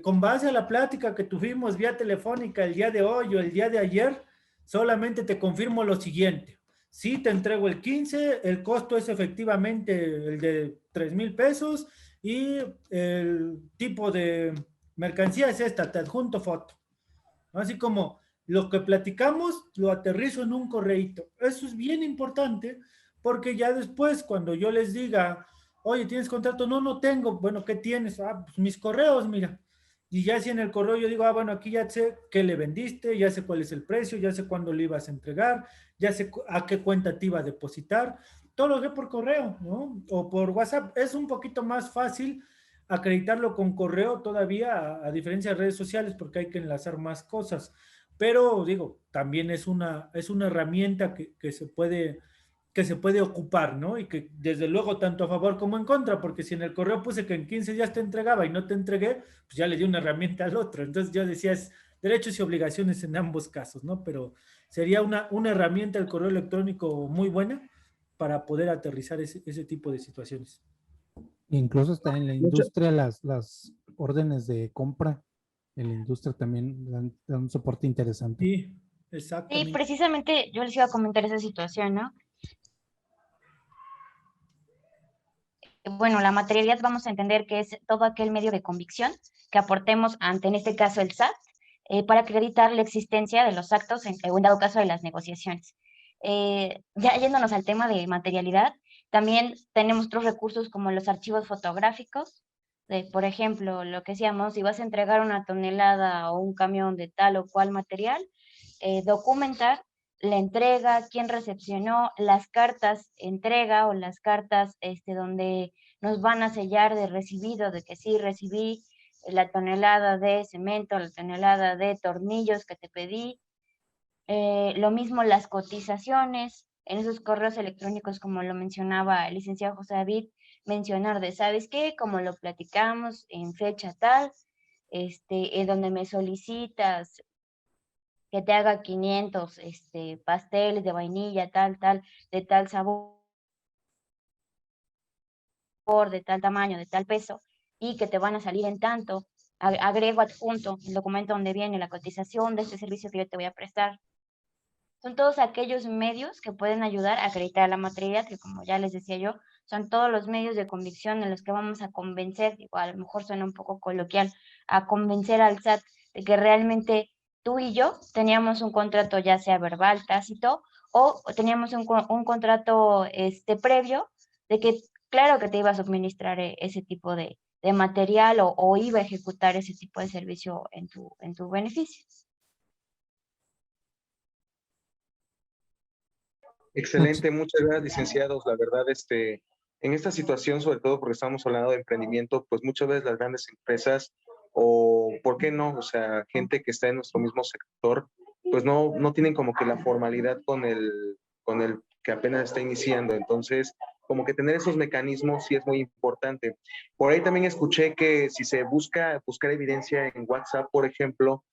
con base a la plática que tuvimos vía telefónica el día de hoy o el día de ayer, solamente te confirmo lo siguiente. Sí, te entrego el 15, el costo es efectivamente el de 3,000 pesos y el tipo de mercancía es esta, te adjunto foto. Así como lo que platicamos, lo aterrizo en un correíto. Eso es bien importante porque ya después, cuando yo les diga, oye, ¿tienes contrato? No, no tengo. Bueno, ¿qué tienes? Ah, pues mis correos, mira. Y ya si en el correo yo digo, bueno, aquí ya sé qué le vendiste, ya sé cuál es el precio, ya sé cuándo le ibas a entregar, ya sé a qué cuenta te iba a depositar. Todo lo sé por correo, ¿no? O por WhatsApp. Es un poquito más fácil acreditarlo con correo todavía, a diferencia de redes sociales, porque hay que enlazar más cosas. Pero digo, también es una herramienta que se puede ocupar, ¿no? Y que desde luego tanto a favor como en contra, porque si en el correo puse que en 15 días te entregaba y no te entregué, pues ya le di una herramienta al otro. Entonces yo decía, es derechos y obligaciones en ambos casos, ¿no? Pero sería una herramienta el correo electrónico muy buena para poder aterrizar ese tipo de situaciones. Incluso está en la industria, las órdenes de compra, en la industria también dan un soporte interesante. Sí, Sí, exactamente. precisamente yo les iba a comentar esa situación, ¿no? bueno, la materialidad vamos a entender que es todo aquel medio de convicción que aportemos ante, en este caso, el SAT, para acreditar la existencia de los actos, o en dado caso de las negociaciones. Ya yéndonos al tema de materialidad, también tenemos otros recursos como los archivos fotográficos, por ejemplo, lo que decíamos, si vas a entregar una tonelada o un camión de tal o cual material, documentar la entrega, quién recepcionó, las cartas entrega o las cartas donde nos van a sellar de recibido, de que sí recibí la tonelada de cemento, la tonelada de tornillos que te pedí. Lo mismo las cotizaciones en esos correos electrónicos, como lo mencionaba el licenciado José David, mencionar de, ¿sabes qué? Como lo platicamos en fecha tal, donde me solicitas que te haga 500 pasteles de vainilla, de tal sabor, de tal tamaño, de tal peso, y que te van a salir en tanto. Agrego adjunto el documento donde viene la cotización de este servicio que yo te voy a prestar. Son todos aquellos medios que pueden ayudar a acreditar la materialidad, que como ya les decía yo, son todos los medios de convicción en los que vamos a convencer, digo, a lo mejor suena un poco coloquial, a convencer al SAT de que realmente tú y yo teníamos un contrato ya sea verbal, tácito, o teníamos un contrato previo de que claro que te iba a suministrar ese tipo de material o iba a ejecutar ese tipo de servicio en tu beneficio. Excelente, muchas gracias, licenciados. La verdad, en esta situación, sobre todo porque estamos hablando de emprendimiento, pues muchas veces las grandes empresas, o por qué no, o sea, gente que está en nuestro mismo sector, pues no tienen como que la formalidad con el que apenas está iniciando. Entonces, como que tener esos mecanismos sí es muy importante. Por ahí también escuché que si se buscar evidencia en WhatsApp, por ejemplo,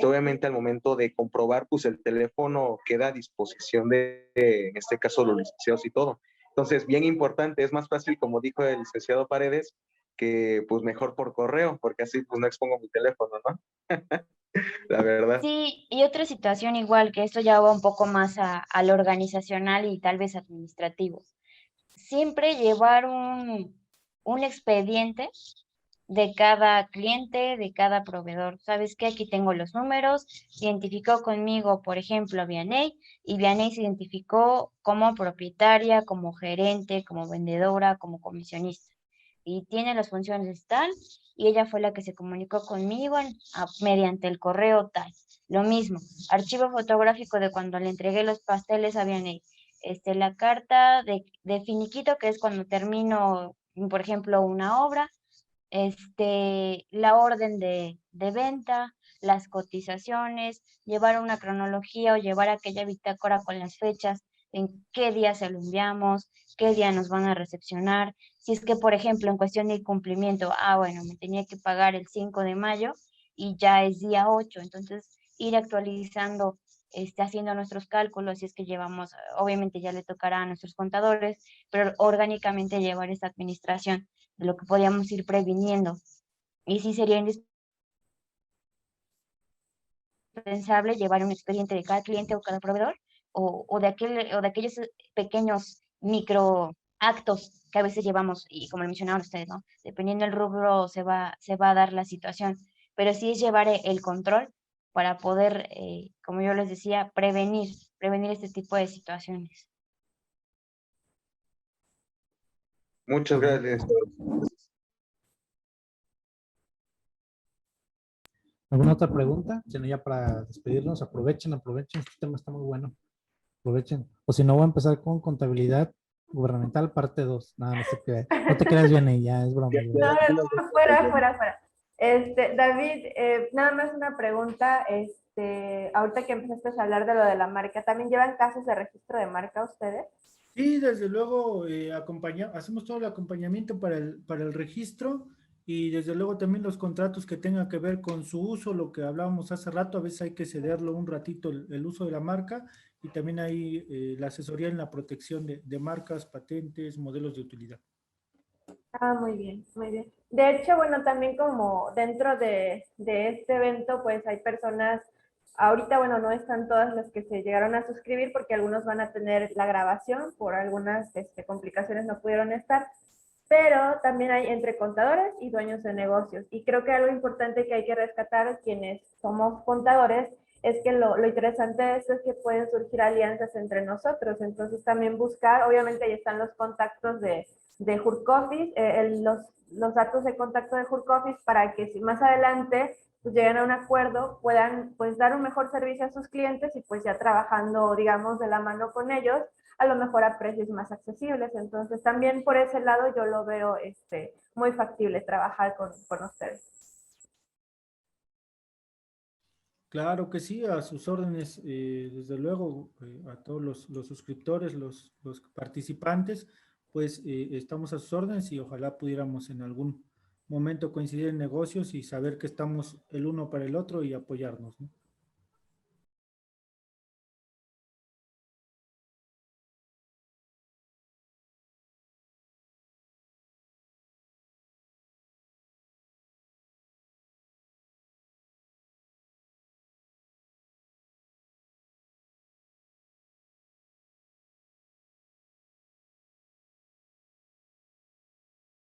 obviamente al momento de comprobar, pues el teléfono queda a disposición en este caso, los licenciados y todo. Entonces, bien importante, es más fácil, como dijo el licenciado Paredes, que pues mejor por correo, porque así pues no expongo mi teléfono, ¿no? La verdad. Sí, y otra situación igual, que esto ya va un poco más a lo organizacional y tal vez administrativo. Siempre llevar un expediente de cada cliente, de cada proveedor. ¿Sabes qué? Aquí tengo los números, identificó conmigo, por ejemplo, a Vianey, y Vianey se identificó como propietaria, como gerente, como vendedora, como comisionista. Y tiene las funciones tal, y ella fue la que se comunicó conmigo mediante el correo tal. Lo mismo, archivo fotográfico de cuando le entregué los pasteles a Vianey. La carta de finiquito, que es cuando termino, por ejemplo, una obra, la orden de venta, las cotizaciones, llevar una cronología o llevar aquella bitácora con las fechas, en qué día se lo enviamos, qué día nos van a recepcionar. Si es que, por ejemplo, en cuestión de cumplimiento, bueno, me tenía que pagar el 5 de mayo y ya es día 8, entonces ir actualizando, haciendo nuestros cálculos, si es que llevamos, obviamente ya le tocará a nuestros contadores, pero orgánicamente llevar esta administración de lo que podíamos ir previniendo. Y sí sería indispensable llevar un expediente de cada cliente o cada proveedor o de aquellos pequeños micro actos que a veces llevamos, y como lo mencionaban ustedes, ¿no? Dependiendo del rubro se va a dar la situación, pero sí es llevar el control para poder, como yo les decía, prevenir este tipo de situaciones. Muchas gracias. ¿Alguna otra pregunta? Si no, ya para despedirnos, aprovechen, este tema está muy bueno. Aprovechen. O si no, voy a empezar con contabilidad gubernamental, parte 2. Nada, no te creas bien ella, es broma. No, fuera. David, nada más una pregunta. Ahorita que empezaste a hablar de lo de la marca, ¿también llevan casos de registro de marca ustedes? Sí, desde luego hacemos todo el acompañamiento para el registro y desde luego también los contratos que tengan que ver con su uso, lo que hablábamos hace rato, a veces hay que cederlo un ratito el uso de la marca y también hay la asesoría en la protección de marcas, patentes, modelos de utilidad. Ah, muy bien, muy bien. De hecho, bueno, también como dentro de este evento, pues hay personas, ahorita, bueno, no están todas las que se llegaron a suscribir porque algunos van a tener la grabación, por algunas complicaciones no pudieron estar, pero también hay entre contadores y dueños de negocios. Y creo que algo importante que hay que rescatar quienes somos contadores es que lo interesante de esto es que pueden surgir alianzas entre nosotros. Entonces también buscar, obviamente ahí están los contactos de Hurkoffice, los datos de contacto de Hurkoffice para que si más adelante pues lleguen a un acuerdo, puedan pues dar un mejor servicio a sus clientes y pues ya trabajando, digamos, de la mano con ellos, a lo mejor a precios más accesibles. Entonces también por ese lado yo lo veo muy factible trabajar con ustedes. Claro que sí, a sus órdenes, desde luego, a todos los suscriptores, los participantes, pues estamos a sus órdenes y ojalá pudiéramos en algún momento coincidir en negocios y saber que estamos el uno para el otro y apoyarnos, ¿no?